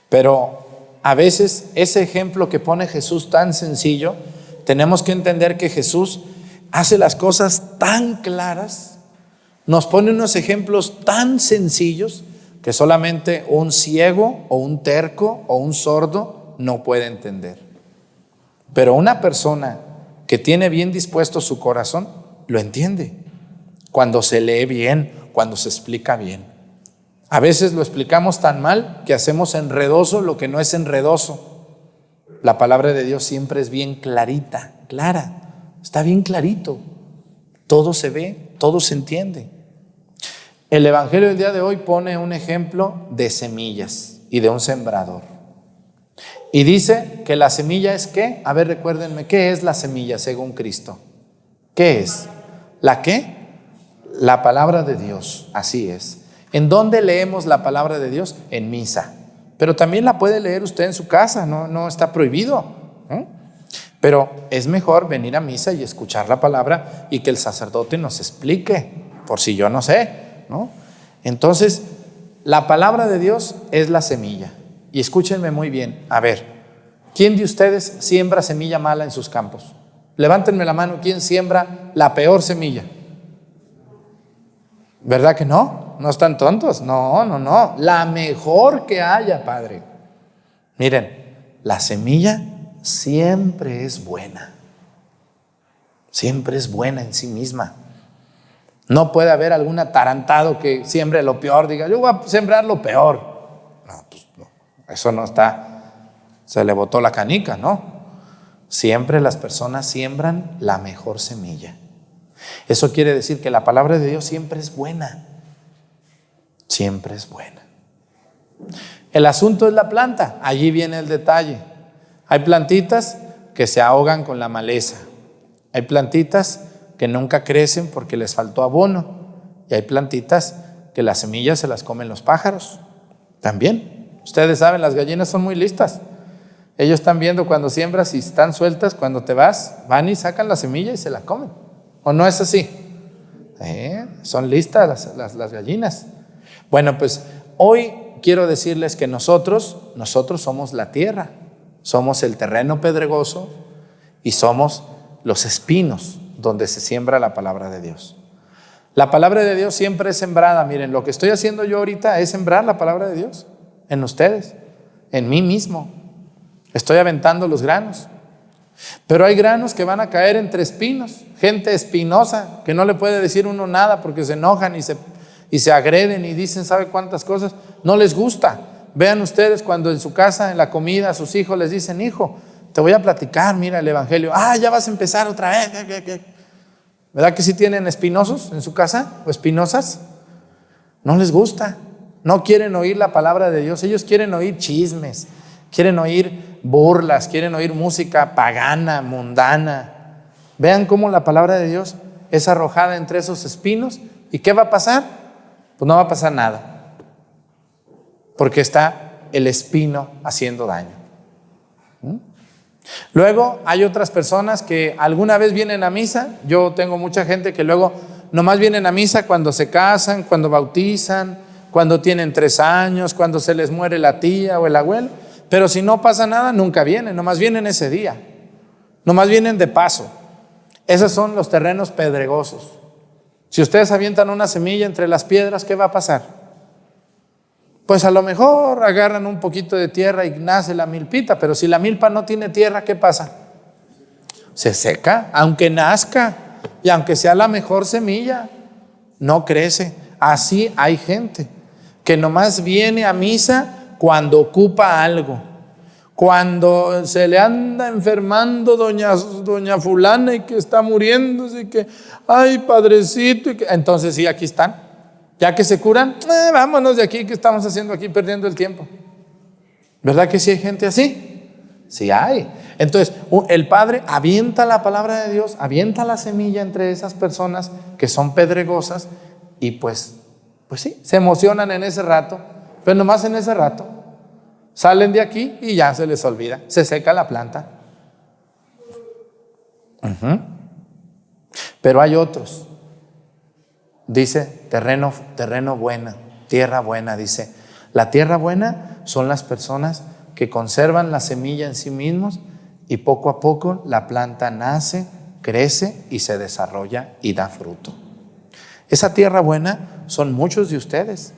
Pero a veces ese ejemplo que pone Jesús tan sencillo, tenemos que entender que Jesús hace las cosas tan claras, nos pone unos ejemplos tan sencillos que solamente un ciego o un terco o un sordo no puede entender. Pero una persona que tiene bien dispuesto su corazón, lo entiende. Cuando se lee bien, cuando se explica bien. A veces lo explicamos tan mal que hacemos enredoso lo que no es enredoso. La palabra de Dios siempre es bien clarita, clara. Está bien clarito. Todo se ve, todo se entiende. El Evangelio del día de hoy pone un ejemplo de semillas y de un sembrador. Y dice que la semilla es ¿qué? A ver, recuérdenme, ¿qué es la semilla según Cristo? ¿Qué es? ¿La qué? la palabra de Dios, así es. ¿En dónde leemos la palabra de Dios? En misa. Pero también la puede leer usted en su casa, no está prohibido, ¿no? Pero es mejor venir a misa y escuchar la palabra y que el sacerdote nos explique, por si yo no sé, ¿no? Entonces, la palabra de Dios es la semilla. Y escúchenme muy bien, a ver, ¿quién de ustedes siembra semilla mala en sus campos? Levántenme la mano, ¿quién siembra la peor semilla? ¿Verdad que no? No están tontos, no, la mejor que haya, Padre. Miren, la semilla siempre es buena en sí misma. No puede haber algún atarantado que siembre lo peor, diga, yo voy a sembrar lo peor. No, pues no, eso no está, se le botó la canica, ¿no? Siempre las personas siembran la mejor semilla. Eso quiere decir que la palabra de Dios siempre es buena. Siempre es buena. El asunto es la planta. Allí viene el detalle. Hay plantitas que se ahogan con la maleza. Hay plantitas que nunca crecen porque les faltó abono. Y hay plantitas que las semillas se las comen los pájaros. También. Ustedes saben, las gallinas son muy listas. Ellos están viendo cuando siembras y están sueltas, cuando te vas, van y sacan la semilla y se la comen. ¿O no es así? Son listas las gallinas. Bueno, pues hoy quiero decirles que nosotros somos la tierra, somos el terreno pedregoso y somos los espinos donde se siembra la palabra de Dios. La palabra de Dios siempre es sembrada. Miren, lo que estoy haciendo yo ahorita es sembrar la palabra de Dios en ustedes, en mí mismo. Estoy aventando los granos. Pero hay granos que van a caer entre espinos, gente espinosa que no le puede decir uno nada porque se enojan y se agreden y dicen sabe cuántas cosas, no les gusta. Vean ustedes cuando en su casa, en la comida, a sus hijos les dicen, hijo, te voy a platicar, mira el evangelio, ya vas a empezar otra vez. ¿Verdad que sí tienen espinosos en su casa o espinosas? No les gusta, no quieren oír la palabra de Dios, ellos quieren oír chismes, quieren oír burlas, quieren oír música pagana, mundana. Vean cómo la palabra de Dios es arrojada entre esos espinos. ¿Y qué va a pasar? Pues no va a pasar nada, porque está el espino haciendo daño. Luego hay otras personas que alguna vez vienen a misa. Yo tengo mucha gente que luego nomás vienen a misa cuando se casan, cuando bautizan, cuando tienen 3 años, cuando se les muere la tía o el abuelo. Pero si no pasa nada, nunca vienen, nomás vienen ese día, nomás vienen de paso. Esos son los terrenos pedregosos. Si ustedes avientan una semilla entre las piedras, ¿qué va a pasar? Pues a lo mejor agarran un poquito de tierra y nace la milpita, pero si la milpa no tiene tierra, ¿qué pasa? Se seca, aunque nazca y aunque sea la mejor semilla, no crece. Así hay gente que nomás viene a misa cuando ocupa algo, cuando se le anda enfermando doña fulana y que está muriéndose y que, ay padrecito, y que, entonces sí, aquí están, ya que se curan, vámonos de aquí, ¿qué estamos haciendo aquí perdiendo el tiempo? ¿Verdad que sí hay gente así? Sí hay. Entonces el Padre avienta la palabra de Dios, avienta la semilla entre esas personas que son pedregosas y pues sí, se emocionan en ese rato. Pero nomás en ese rato salen de aquí y ya se les olvida, se seca la planta. Pero hay otros, dice terreno bueno, tierra buena. Dice, la tierra buena son las personas que conservan la semilla en sí mismos y poco a poco la planta nace, crece y se desarrolla y da fruto. Esa tierra buena son muchos de ustedes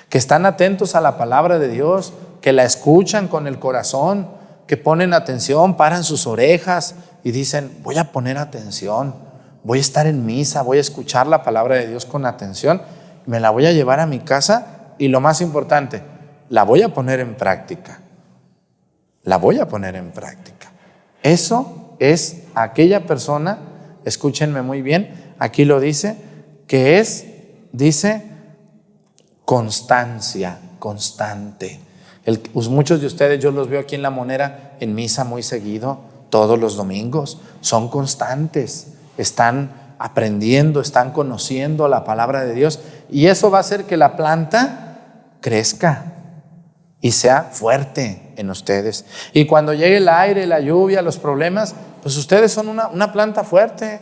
que están atentos a la palabra de Dios, que la escuchan con el corazón, que ponen atención, paran sus orejas y dicen, voy a poner atención, voy a estar en misa, voy a escuchar la palabra de Dios con atención, me la voy a llevar a mi casa y lo más importante, la voy a poner en práctica. La voy a poner en práctica. Eso es aquella persona, escúchenme muy bien, aquí lo dice, que dice constancia, constante. Muchos de ustedes yo los veo aquí en La Monera en misa muy seguido, todos los domingos, son constantes, están aprendiendo, están conociendo la palabra de Dios, y eso va a hacer que la planta crezca y sea fuerte en ustedes. Y cuando llegue el aire, la lluvia, los problemas, pues ustedes son una planta fuerte.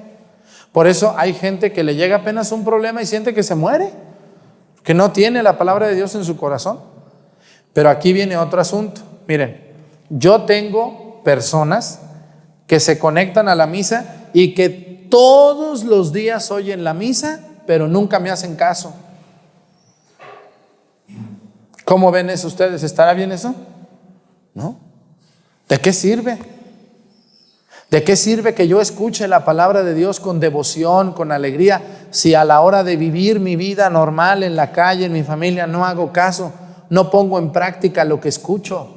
Por eso hay gente que le llega apenas un problema y siente que se muere, que no tiene la palabra de Dios en su corazón. Pero aquí viene otro asunto. Miren, yo tengo personas que se conectan a la misa y que todos los días oyen la misa, pero nunca me hacen caso. ¿Cómo ven eso ustedes? ¿Estará bien eso? ¿No? ¿De qué sirve? ¿De qué sirve que yo escuche la palabra de Dios con devoción, con alegría, si a la hora de vivir mi vida normal en la calle, en mi familia, no hago caso, no pongo en práctica lo que escucho?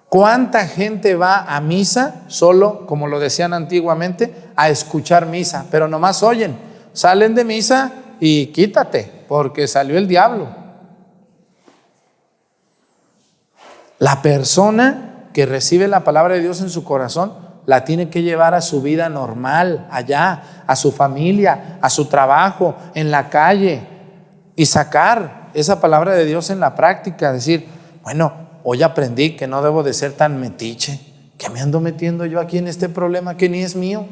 ¿Cuánta gente va a misa solo, como lo decían antiguamente, a escuchar misa? Pero nomás oyen, salen de misa y quítate, porque salió el diablo. La persona que recibe la palabra de Dios en su corazón la tiene que llevar a su vida normal, allá, a su familia, a su trabajo, en la calle, y sacar esa palabra de Dios en la práctica. Decir, bueno, hoy aprendí que no debo de ser tan metiche. ¿Qué me ando metiendo yo aquí en este problema que ni es mío?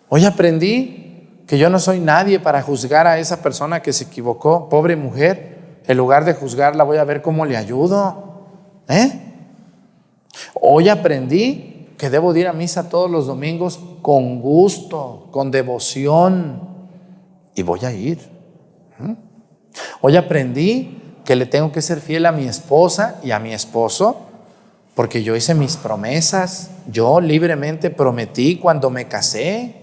Hoy aprendí que yo no soy nadie para juzgar a esa persona que se equivocó, pobre mujer. En lugar de juzgarla, voy a ver cómo le ayudo. Hoy aprendí que debo de ir a misa todos los domingos con gusto, con devoción, y voy a ir. Hoy aprendí que le tengo que ser fiel a mi esposa y a mi esposo, porque yo hice mis promesas. Yo libremente prometí cuando me casé.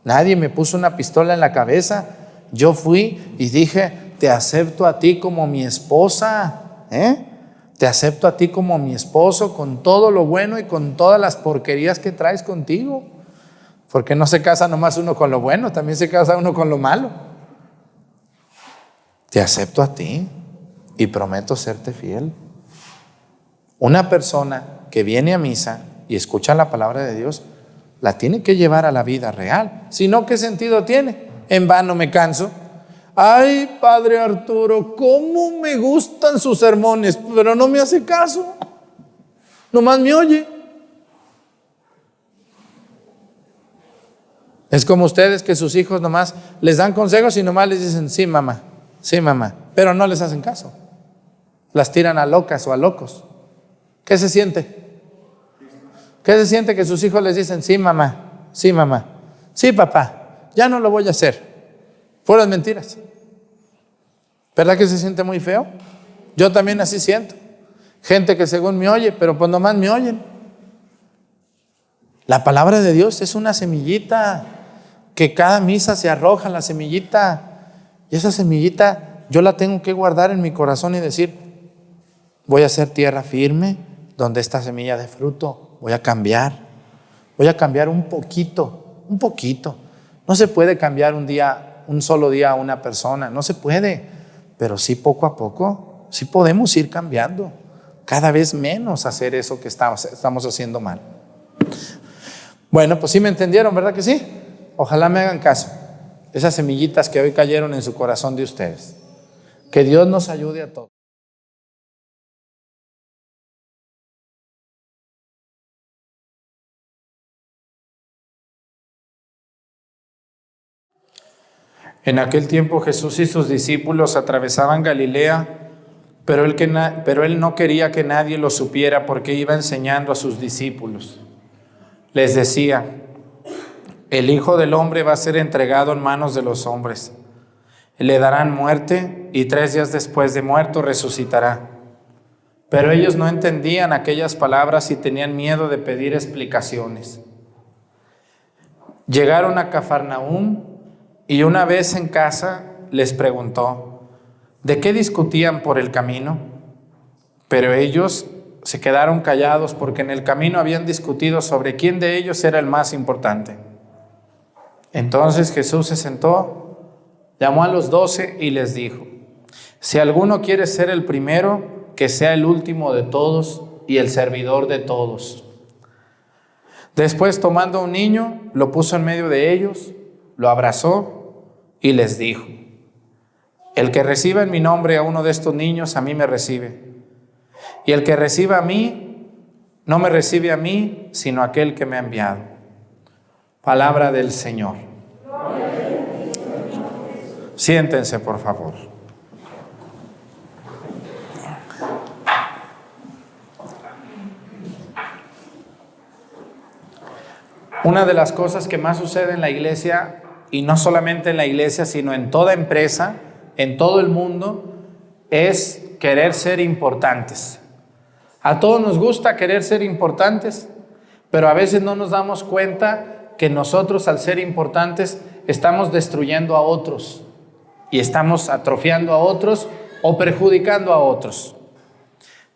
Nadie me puso una pistola en la cabeza. Yo fui y dije, te acepto a ti como mi esposa, te acepto a ti como mi esposo, con todo lo bueno y con todas las porquerías que traes contigo. Porque no se casa nomás uno con lo bueno, también se casa uno con lo malo. Te acepto a ti y prometo serte fiel. Una persona que viene a misa y escucha la palabra de Dios, la tiene que llevar a la vida real. Si no, ¿qué sentido tiene? En vano me canso. Ay, Padre Arturo, cómo me gustan sus sermones, pero no me hace caso, nomás me oye. Es como ustedes, que sus hijos nomás les dan consejos y nomás les dicen, sí mamá, pero no les hacen caso. Las tiran a locas o a locos. ¿Qué se siente? ¿Qué se siente que sus hijos les dicen, sí mamá, sí papá, ya no lo voy a hacer? Puras mentiras. ¿Verdad que se siente muy feo? Yo también así siento. Gente que según me oye, pero pues nomás me oyen. La palabra de Dios es una semillita que cada misa se arroja la semillita. Y esa semillita yo la tengo que guardar en mi corazón y decir, voy a hacer tierra firme donde esta semilla dé fruto. Voy a cambiar un poquito. No se puede cambiar un solo día a una persona, no se puede, pero sí poco a poco, sí podemos ir cambiando, cada vez menos hacer eso que estamos haciendo mal. Bueno, pues sí me entendieron, ¿verdad que sí? Ojalá me hagan caso, esas semillitas que hoy cayeron en su corazón de ustedes. Que Dios nos ayude a todos. En aquel tiempo Jesús y sus discípulos atravesaban Galilea, pero él no quería que nadie lo supiera, porque iba enseñando a sus discípulos. Les decía, el Hijo del Hombre va a ser entregado en manos de los hombres. Le darán muerte y 3 días después de muerto resucitará. Pero ellos no entendían aquellas palabras y tenían miedo de pedir explicaciones. Llegaron a Cafarnaúm, y una vez en casa les preguntó, ¿de qué discutían por el camino? Pero ellos se quedaron callados, porque en el camino habían discutido sobre quién de ellos era el más importante. Entonces Jesús se sentó, llamó a los 12 y les dijo, si alguno quiere ser el primero, que sea el último de todos y el servidor de todos. Después, tomando un niño, lo puso en medio de ellos, lo abrazó y les dijo: el que reciba en mi nombre a uno de estos niños, a mí me recibe. Y el que reciba a mí, no me recibe a mí, sino a aquel que me ha enviado. Palabra del Señor. Siéntense, por favor. Una de las cosas que más sucede en la iglesia, y no solamente en la iglesia, sino en toda empresa, en todo el mundo, es querer ser importantes. A todos nos gusta querer ser importantes, pero a veces no nos damos cuenta que nosotros, al ser importantes, estamos destruyendo a otros y estamos atrofiando a otros o perjudicando a otros.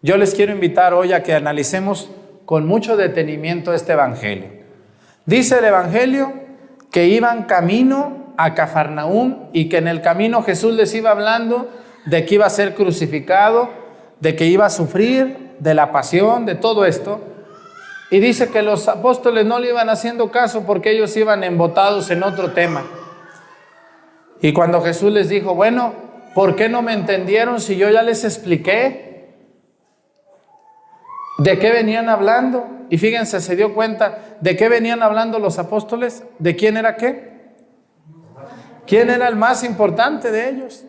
Yo les quiero invitar hoy a que analicemos con mucho detenimiento este evangelio. Dice el evangelio que iban camino a Cafarnaúm y que en el camino Jesús les iba hablando de que iba a ser crucificado, de que iba a sufrir, de la pasión, de todo esto. Y dice que los apóstoles no le iban haciendo caso porque ellos iban embotados en otro tema. Y cuando Jesús les dijo: bueno, ¿por qué no me entendieron si yo ya les expliqué de qué venían hablando? Y fíjense, se dio cuenta de qué venían hablando los apóstoles, de quién era qué, quién era el más importante de ellos.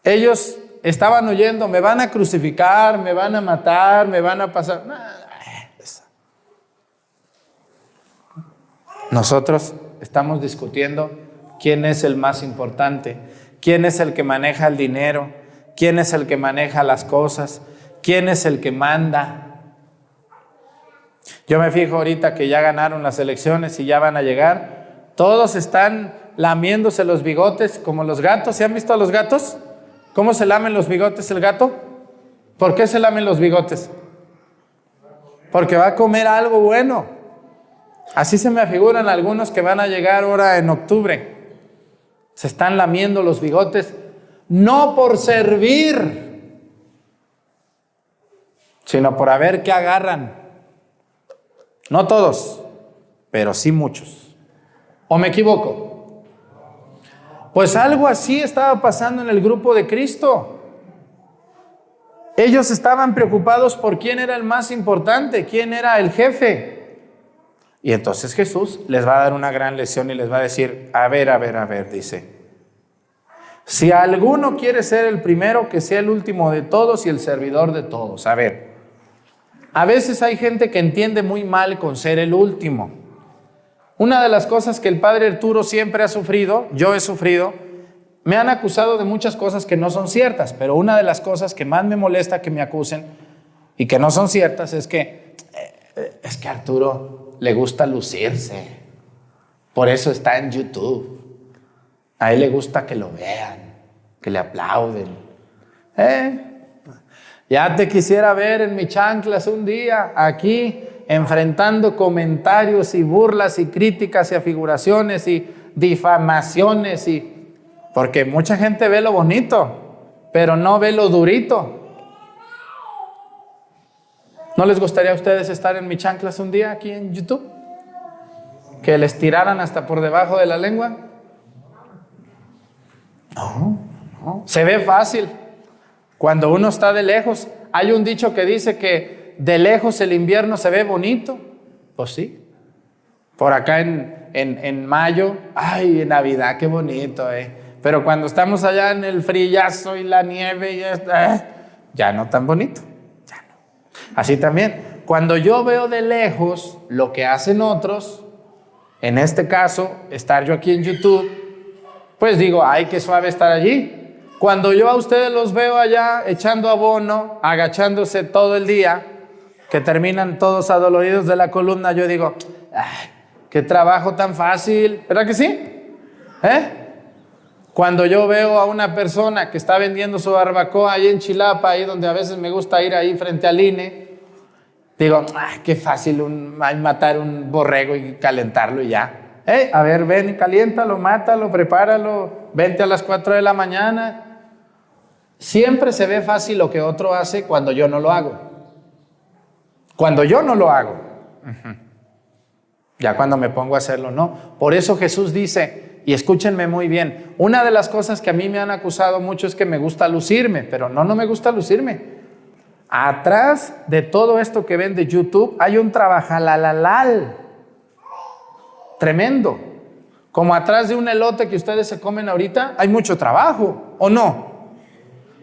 Ellos estaban oyendo: me van a crucificar, me van a matar, me van a pasar. Nosotros estamos discutiendo quién es el más importante, quién es el que maneja el dinero, quién es el que maneja las cosas, quién es el que manda. Yo me fijo ahorita que ya ganaron las elecciones y ya van a llegar. Todos están lamiéndose los bigotes como los gatos. ¿Se han visto a los gatos? ¿Cómo se lamen los bigotes el gato? ¿Por qué se lamen los bigotes? Porque va a comer algo bueno. Así se me figuran algunos que van a llegar ahora en octubre. Se están lamiendo los bigotes, no por servir, sino por a ver qué agarran. No todos, pero sí muchos. ¿O me equivoco? Pues algo así estaba pasando en el grupo de Cristo. Ellos estaban preocupados por quién era el más importante, quién era el jefe. Y entonces Jesús les va a dar una gran lección y les va a decir: a ver, dice: si alguno quiere ser el primero, que sea el último de todos y el servidor de todos. A veces hay gente que entiende muy mal con ser el último. Una de las cosas que el padre Arturo siempre ha sufrido, yo he sufrido, me han acusado de muchas cosas que no son ciertas, pero una de las cosas que más me molesta que me acusen y que no son ciertas es que a Arturo le gusta lucirse, por eso está en YouTube. A él le gusta que lo vean, que le aplauden. Ya te quisiera ver en mis chanclas un día, aquí, enfrentando comentarios y burlas y críticas y afiguraciones y difamaciones. Porque mucha gente ve lo bonito, pero no ve lo durito. ¿No les gustaría a ustedes estar en mis chanclas un día aquí en YouTube? ¿Que les tiraran hasta por debajo de la lengua? No. Se ve fácil cuando uno está de lejos. Hay un dicho que dice que de lejos el invierno se ve bonito. Pues sí. Por acá en mayo, ay, en Navidad, qué bonito, Pero cuando estamos allá en el frillazo y la nieve y ya no tan bonito. Ya no. Así también, cuando yo veo de lejos lo que hacen otros, en este caso, estar yo aquí en YouTube, pues digo: ay, qué suave estar allí. Cuando yo a ustedes los veo allá echando abono, agachándose todo el día, que terminan todos adoloridos de la columna, yo digo: ay, qué trabajo tan fácil. ¿Verdad que sí? Cuando yo veo a una persona que está vendiendo su barbacoa ahí en Chilapa, ahí donde a veces me gusta ir ahí frente al INE, digo: ay, qué fácil matar un borrego y calentarlo y ya. A ver, ven, caliéntalo, mátalo, prepáralo, vente a las 4 de la mañana. Siempre se ve fácil lo que otro hace cuando yo no lo hago. Cuando yo no lo hago. Ya cuando me pongo a hacerlo, no. Por eso Jesús dice, y escúchenme muy bien, una de las cosas que a mí me han acusado mucho es que me gusta lucirme, pero no me gusta lucirme. Atrás de todo esto que ven de YouTube hay un trabajalalal tremendo. Como atrás de un elote que ustedes se comen ahorita, hay mucho trabajo, ¿o no?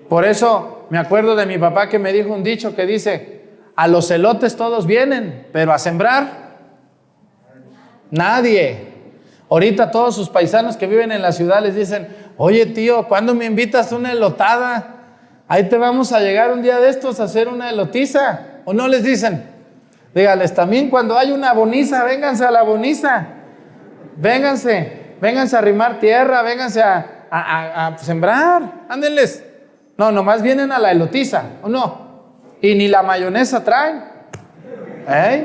Por eso me acuerdo de mi papá que me dijo un dicho que dice, a los elotes todos vienen, pero a sembrar nadie. Ahorita todos sus paisanos que viven en la ciudad les dicen, oye tío, ¿cuándo me invitas a una elotada? Ahí te vamos a llegar un día de estos a hacer una elotiza. ¿O no les dicen? Dígales también, cuando hay una boniza, vénganse a la boniza. Vénganse a arrimar tierra, vénganse a sembrar. Ándenles. No, nomás vienen a la elotiza, ¿o no? Y ni la mayonesa traen.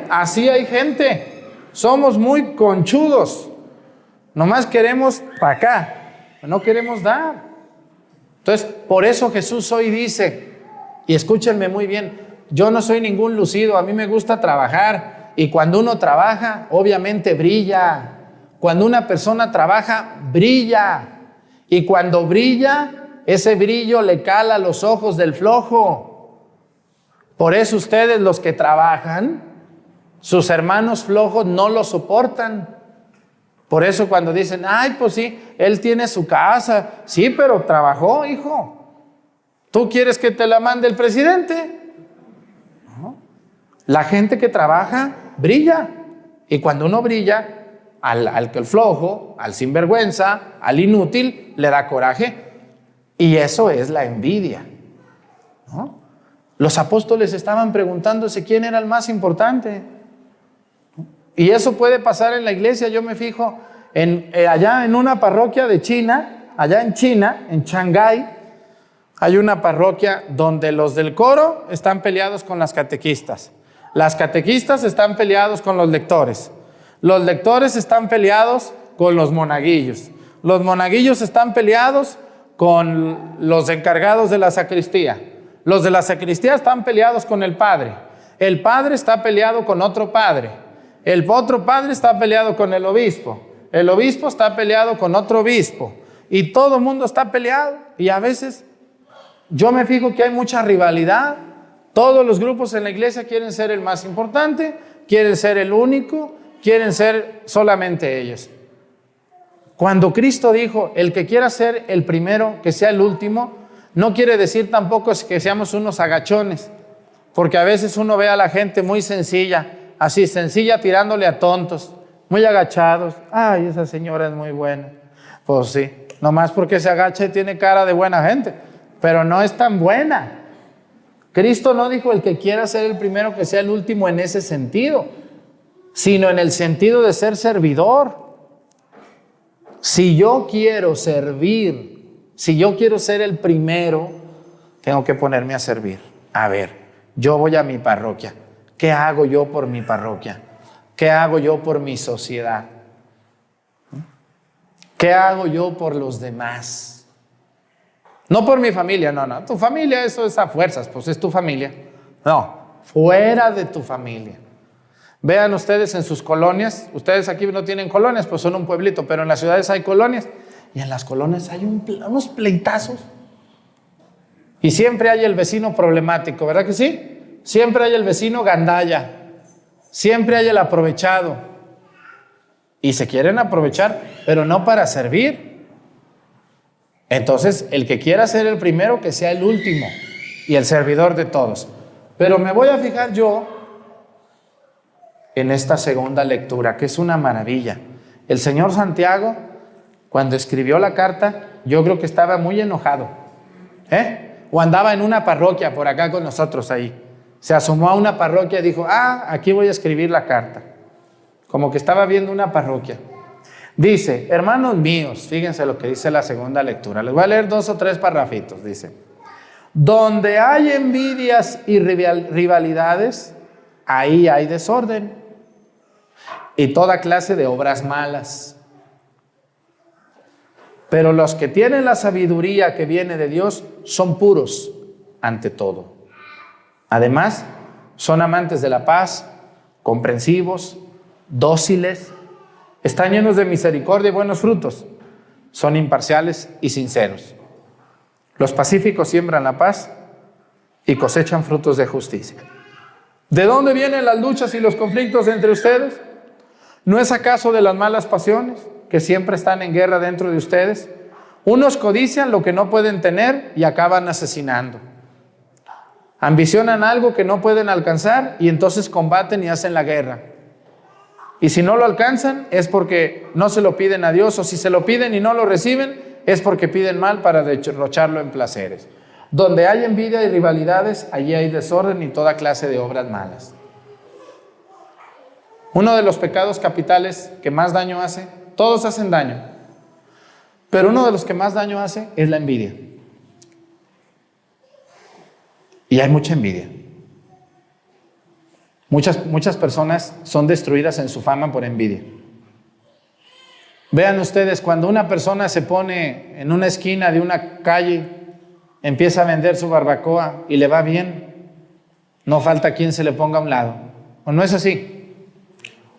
Así hay gente. Somos muy conchudos. Nomás queremos para acá, no queremos dar. Entonces, por eso Jesús hoy dice, y escúchenme muy bien, yo no soy ningún lucido, a mí me gusta trabajar. Y cuando uno trabaja, obviamente brilla. Cuando una persona trabaja, brilla. Y cuando brilla, ese brillo le cala los ojos del flojo. Por eso ustedes los que trabajan, sus hermanos flojos no lo soportan. Por eso cuando dicen, ay, pues sí, él tiene su casa. Sí, pero trabajó, hijo. ¿Tú quieres que te la mande el presidente? ¿No? La gente que trabaja, brilla. Y cuando uno brilla, al flojo, al sinvergüenza, al inútil, le da coraje. Y eso es la envidia, ¿no? Los apóstoles estaban preguntándose quién era el más importante. Y eso puede pasar en la iglesia. Yo me fijo allá en una parroquia de China, allá en China, en Shanghái, hay una parroquia donde los del coro están peleados con las catequistas están peleados con los lectores están peleados con los monaguillos están peleados con los encargados de la sacristía, los de la sacristía están peleados con el padre está peleado con otro padre, el otro padre está peleado con el obispo está peleado con otro obispo, y todo el mundo está peleado. Y a veces yo me fijo que hay mucha rivalidad. Todos los grupos en la iglesia quieren ser el más importante, quieren ser el único, quieren ser solamente ellos. Cuando Cristo dijo, el que quiera ser el primero, que sea el último, no quiere decir tampoco que seamos unos agachones, porque a veces uno ve a la gente muy sencilla, así sencilla, tirándole a tontos, muy agachados. Ay, esa señora es muy buena. Pues sí, nomás porque se agacha y tiene cara de buena gente, pero no es tan buena. Cristo no dijo el que quiera ser el primero que sea el último en ese sentido, sino en el sentido de ser servidor. Si yo quiero servir, si yo quiero ser el primero, tengo que ponerme a servir. A ver, yo voy a mi parroquia. ¿Qué hago yo por mi parroquia? ¿Qué hago yo por mi sociedad? ¿Qué hago yo por los demás? No por mi familia, no. Tu familia, eso es a fuerzas, pues es tu familia. No, fuera de tu familia. Vean ustedes en sus colonias, ustedes aquí no tienen colonias, pues son un pueblito, pero en las ciudades hay colonias, y en las colonias hay unos pleitazos. Y siempre hay el vecino problemático, ¿verdad que sí? Siempre hay el vecino gandalla, siempre hay el aprovechado. Y se quieren aprovechar, pero no para servir. Entonces, el que quiera ser el primero, que sea el último y el servidor de todos. Pero me voy a fijar yo en esta segunda lectura, que es una maravilla. El señor Santiago, cuando escribió la carta, yo creo que estaba muy enojado, o andaba en una parroquia por acá con nosotros ahí. Se asomó a una parroquia y dijo, aquí voy a escribir la carta. Como que estaba viendo una parroquia. Dice, hermanos míos, fíjense lo que dice la segunda lectura. Les voy a leer 2 o 3 parrafitos. Dice, donde hay envidias y rivalidades, ahí hay desorden y toda clase de obras malas. Pero los que tienen la sabiduría que viene de Dios son puros ante todo. Además, son amantes de la paz, comprensivos, dóciles, están llenos de misericordia y buenos frutos, son imparciales y sinceros. Los pacíficos siembran la paz y cosechan frutos de justicia. ¿De dónde vienen las luchas y los conflictos entre ustedes? ¿No es acaso de las malas pasiones que siempre están en guerra dentro de ustedes? Unos codician lo que no pueden tener y acaban asesinando. Ambicionan algo que no pueden alcanzar y entonces combaten y hacen la guerra. Y si no lo alcanzan es porque no se lo piden a Dios, o si se lo piden y no lo reciben es porque piden mal para derrocharlo en placeres. Donde hay envidia y rivalidades, allí hay desorden y toda clase de obras malas. Uno de los pecados capitales que más daño hace, todos hacen daño, pero uno de los que más daño hace es la envidia. Y hay mucha envidia. Muchas personas son destruidas en su fama por envidia. Vean ustedes, cuando una persona se pone en una esquina de una calle, empieza a vender su barbacoa y le va bien, no falta quien se le ponga a un lado. ¿O no es así?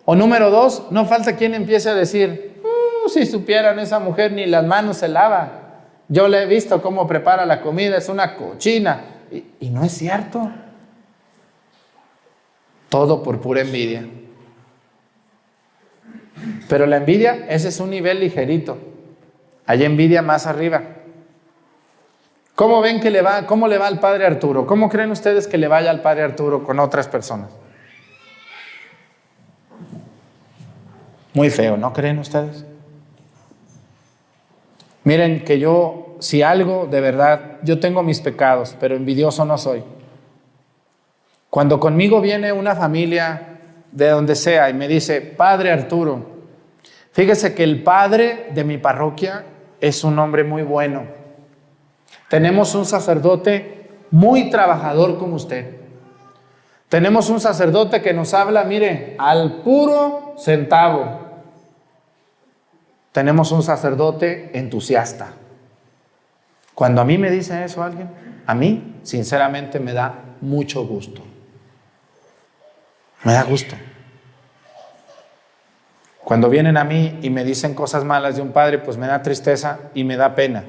O número dos, no falta quien empiece a decir, si supieran, esa mujer ni las manos se lava. Yo le he visto cómo prepara la comida, es una cochina. Y no es cierto. Todo por pura envidia. Pero la envidia, ese es un nivel ligerito. Hay envidia más arriba. ¿Cómo ven que le va? ¿Cómo le va al padre Arturo? ¿Cómo creen ustedes que le vaya al padre Arturo con otras personas? Muy feo, ¿no creen ustedes? Miren que yo, si algo de verdad, yo tengo mis pecados, pero envidioso no soy. Cuando conmigo viene una familia de donde sea y me dice, padre Arturo, fíjese que el padre de mi parroquia es un hombre muy bueno. Tenemos un sacerdote muy trabajador como usted. Tenemos un sacerdote que nos habla, mire, al puro centavo. Tenemos un sacerdote entusiasta. Cuando a mí me dice eso alguien, a mí, sinceramente, me da mucho gusto. Me da gusto. Cuando vienen a mí y me dicen cosas malas de un padre, pues me da tristeza y me da pena.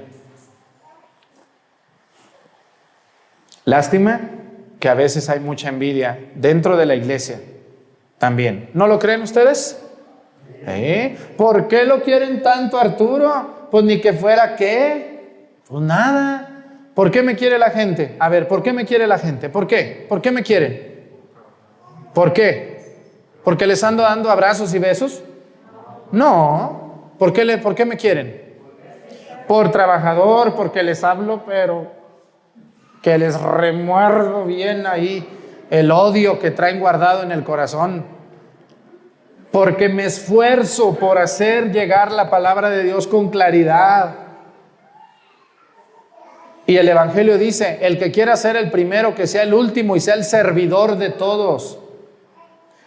Lástima que a veces hay mucha envidia dentro de la iglesia también. ¿No lo creen ustedes? ¿Por qué lo quieren tanto Arturo? Pues ni que fuera qué. Pues nada. ¿Por qué me quiere la gente? A ver, ¿por qué me quiere la gente? ¿Por qué? ¿Por qué me quieren? ¿Por qué? ¿Porque les ando dando abrazos y besos? No. ¿Por qué me quieren? Por trabajador, porque les hablo, pero que les remuerdo bien ahí el odio que traen guardado en el corazón. Porque me esfuerzo por hacer llegar la palabra de Dios con claridad. Y el Evangelio dice, el que quiera ser el primero, que sea el último y sea el servidor de todos.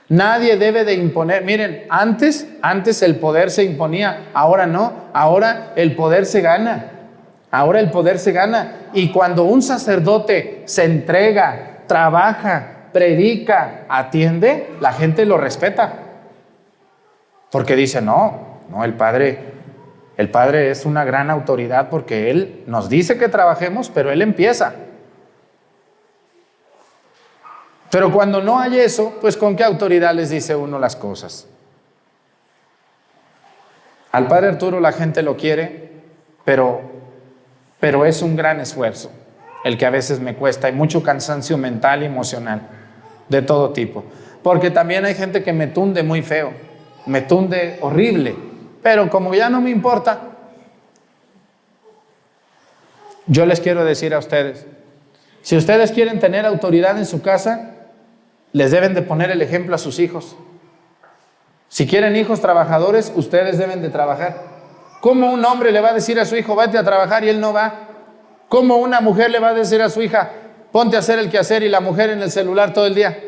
Nadie debe de imponer. Miren, antes el poder se imponía, ahora no, ahora el poder se gana. Ahora el poder se gana. Y cuando un sacerdote se entrega, trabaja, predica, atiende, la gente lo respeta. Porque dice, no, el Padre es una gran autoridad porque Él nos dice que trabajemos, pero Él empieza. Pero cuando no hay eso, pues ¿con qué autoridad les dice uno las cosas? Al padre Arturo la gente lo quiere, pero es un gran esfuerzo el que a veces me cuesta. Hay mucho cansancio mental y emocional de todo tipo. Porque también hay gente que me tunde muy feo, me tunde horrible, pero como ya no me importa, yo les quiero decir a ustedes, si ustedes quieren tener autoridad en su casa, les deben de poner el ejemplo a sus hijos. Si quieren hijos trabajadores, ustedes deben de trabajar. ¿Cómo un hombre le va a decir a su hijo, vete a trabajar y él no va? ¿Cómo una mujer le va a decir a su hija, ponte a hacer el quehacer y la mujer en el celular todo el día?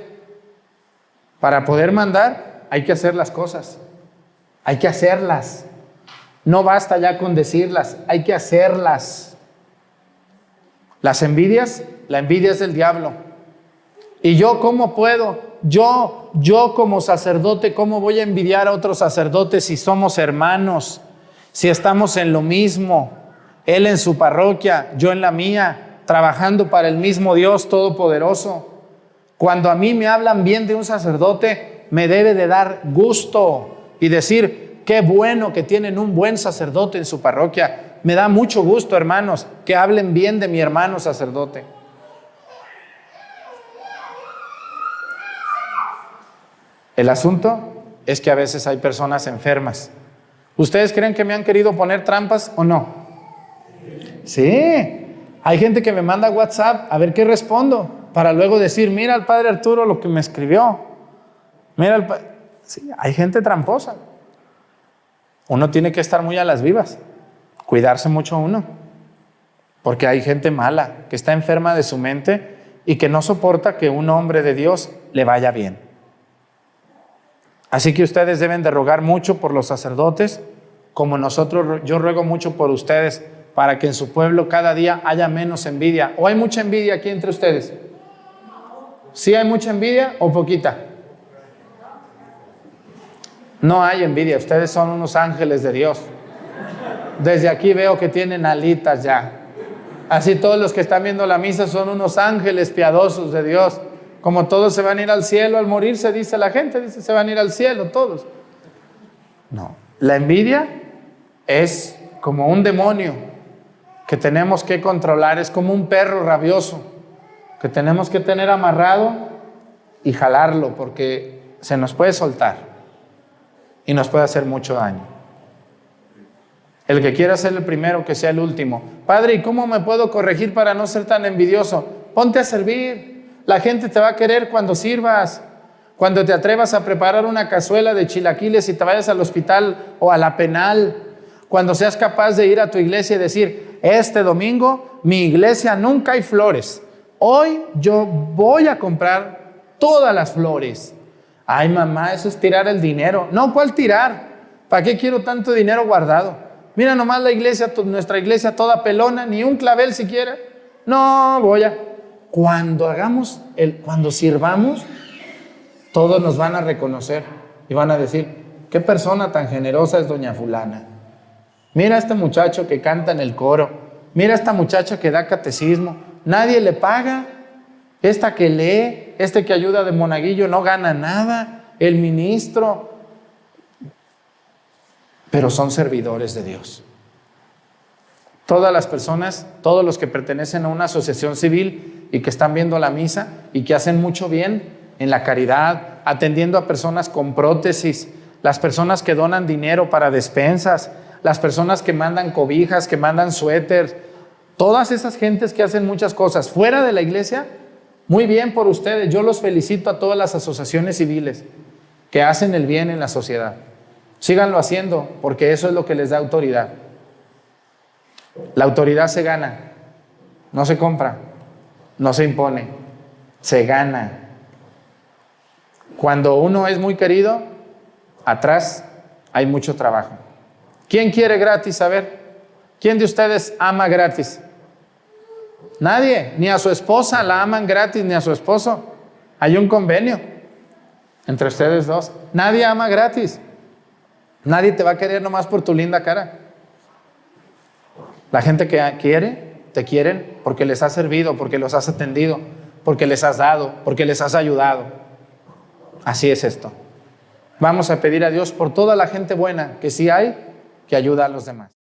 Para poder mandar, hay que hacer las cosas. Hay que hacerlas. No basta ya con decirlas, hay que hacerlas. Las envidias, la envidia es del diablo. ¿Y yo cómo puedo? Yo como sacerdote, ¿cómo voy a envidiar a otros sacerdotes si somos hermanos? Si estamos en lo mismo, él en su parroquia, yo en la mía, trabajando para el mismo Dios Todopoderoso. Cuando a mí me hablan bien de un sacerdote, me debe de dar gusto y decir, qué bueno que tienen un buen sacerdote en su parroquia. Me da mucho gusto, hermanos, que hablen bien de mi hermano sacerdote. El asunto es que a veces hay personas enfermas. ¿Ustedes creen que me han querido poner trampas o no? Sí. Hay gente que me manda WhatsApp a ver qué respondo, para luego decir, mira al padre Arturo lo que me escribió. Mira sí, hay gente tramposa. Uno tiene que estar muy a las vivas, cuidarse mucho uno, porque hay gente mala que está enferma de su mente y que no soporta que un hombre de Dios le vaya bien. Así que ustedes deben de rogar mucho por los sacerdotes, como yo ruego mucho por ustedes, para que en su pueblo cada día haya menos envidia. ¿O hay mucha envidia aquí entre ustedes? ¿Sí hay mucha envidia o poquita? No hay envidia, ustedes son unos ángeles de Dios. Desde aquí veo que tienen alitas ya. Así todos los que están viendo la misa son unos ángeles piadosos de Dios. Como todos se van a ir al cielo al morirse, dice la gente, dice, se van a ir al cielo todos. No, la envidia es como un demonio que tenemos que controlar, es como un perro rabioso que tenemos que tener amarrado y jalarlo porque se nos puede soltar y nos puede hacer mucho daño. El que quiera ser el primero, que sea el último. Padre, ¿y cómo me puedo corregir para no ser tan envidioso? Ponte a servir. La gente te va a querer cuando sirvas, cuando te atrevas a preparar una cazuela de chilaquiles y te vayas al hospital o a la penal, cuando seas capaz de ir a tu iglesia y decir, este domingo mi iglesia nunca hay flores, hoy yo voy a comprar todas las flores. Ay, mamá, eso es tirar el dinero. No, ¿cuál tirar? ¿Para qué quiero tanto dinero guardado? Mira nomás la iglesia, nuestra iglesia toda pelona, ni un clavel siquiera. No, voy a... Cuando sirvamos, todos nos van a reconocer y van a decir, qué persona tan generosa es doña fulana. Mira a este muchacho que canta en el coro, mira a esta muchacha que da catecismo, nadie le paga. Esta que lee, este que ayuda de monaguillo no gana nada, el ministro, pero son servidores de Dios. Todas las personas, todos los que pertenecen a una asociación civil y que están viendo la misa y que hacen mucho bien en la caridad, atendiendo a personas con prótesis, las personas que donan dinero para despensas, las personas que mandan cobijas, que mandan suéteres, todas esas gentes que hacen muchas cosas fuera de la iglesia, muy bien por ustedes. Yo los felicito a todas las asociaciones civiles que hacen el bien en la sociedad. Síganlo haciendo porque eso es lo que les da autoridad. La autoridad se gana, no se compra, no se impone, se gana. Cuando uno es muy querido, atrás hay mucho trabajo. ¿Quién quiere gratis? A ver, ¿quién de ustedes ama gratis? Nadie, ni a su esposa la aman gratis, ni a su esposo. Hay un convenio entre ustedes dos. Nadie ama gratis. Nadie te va a querer nomás por tu linda cara. La gente que quiere, te quieren porque les has servido, porque los has atendido, porque les has dado, porque les has ayudado. Así es esto. Vamos a pedir a Dios por toda la gente buena que sí hay, que ayuda a los demás.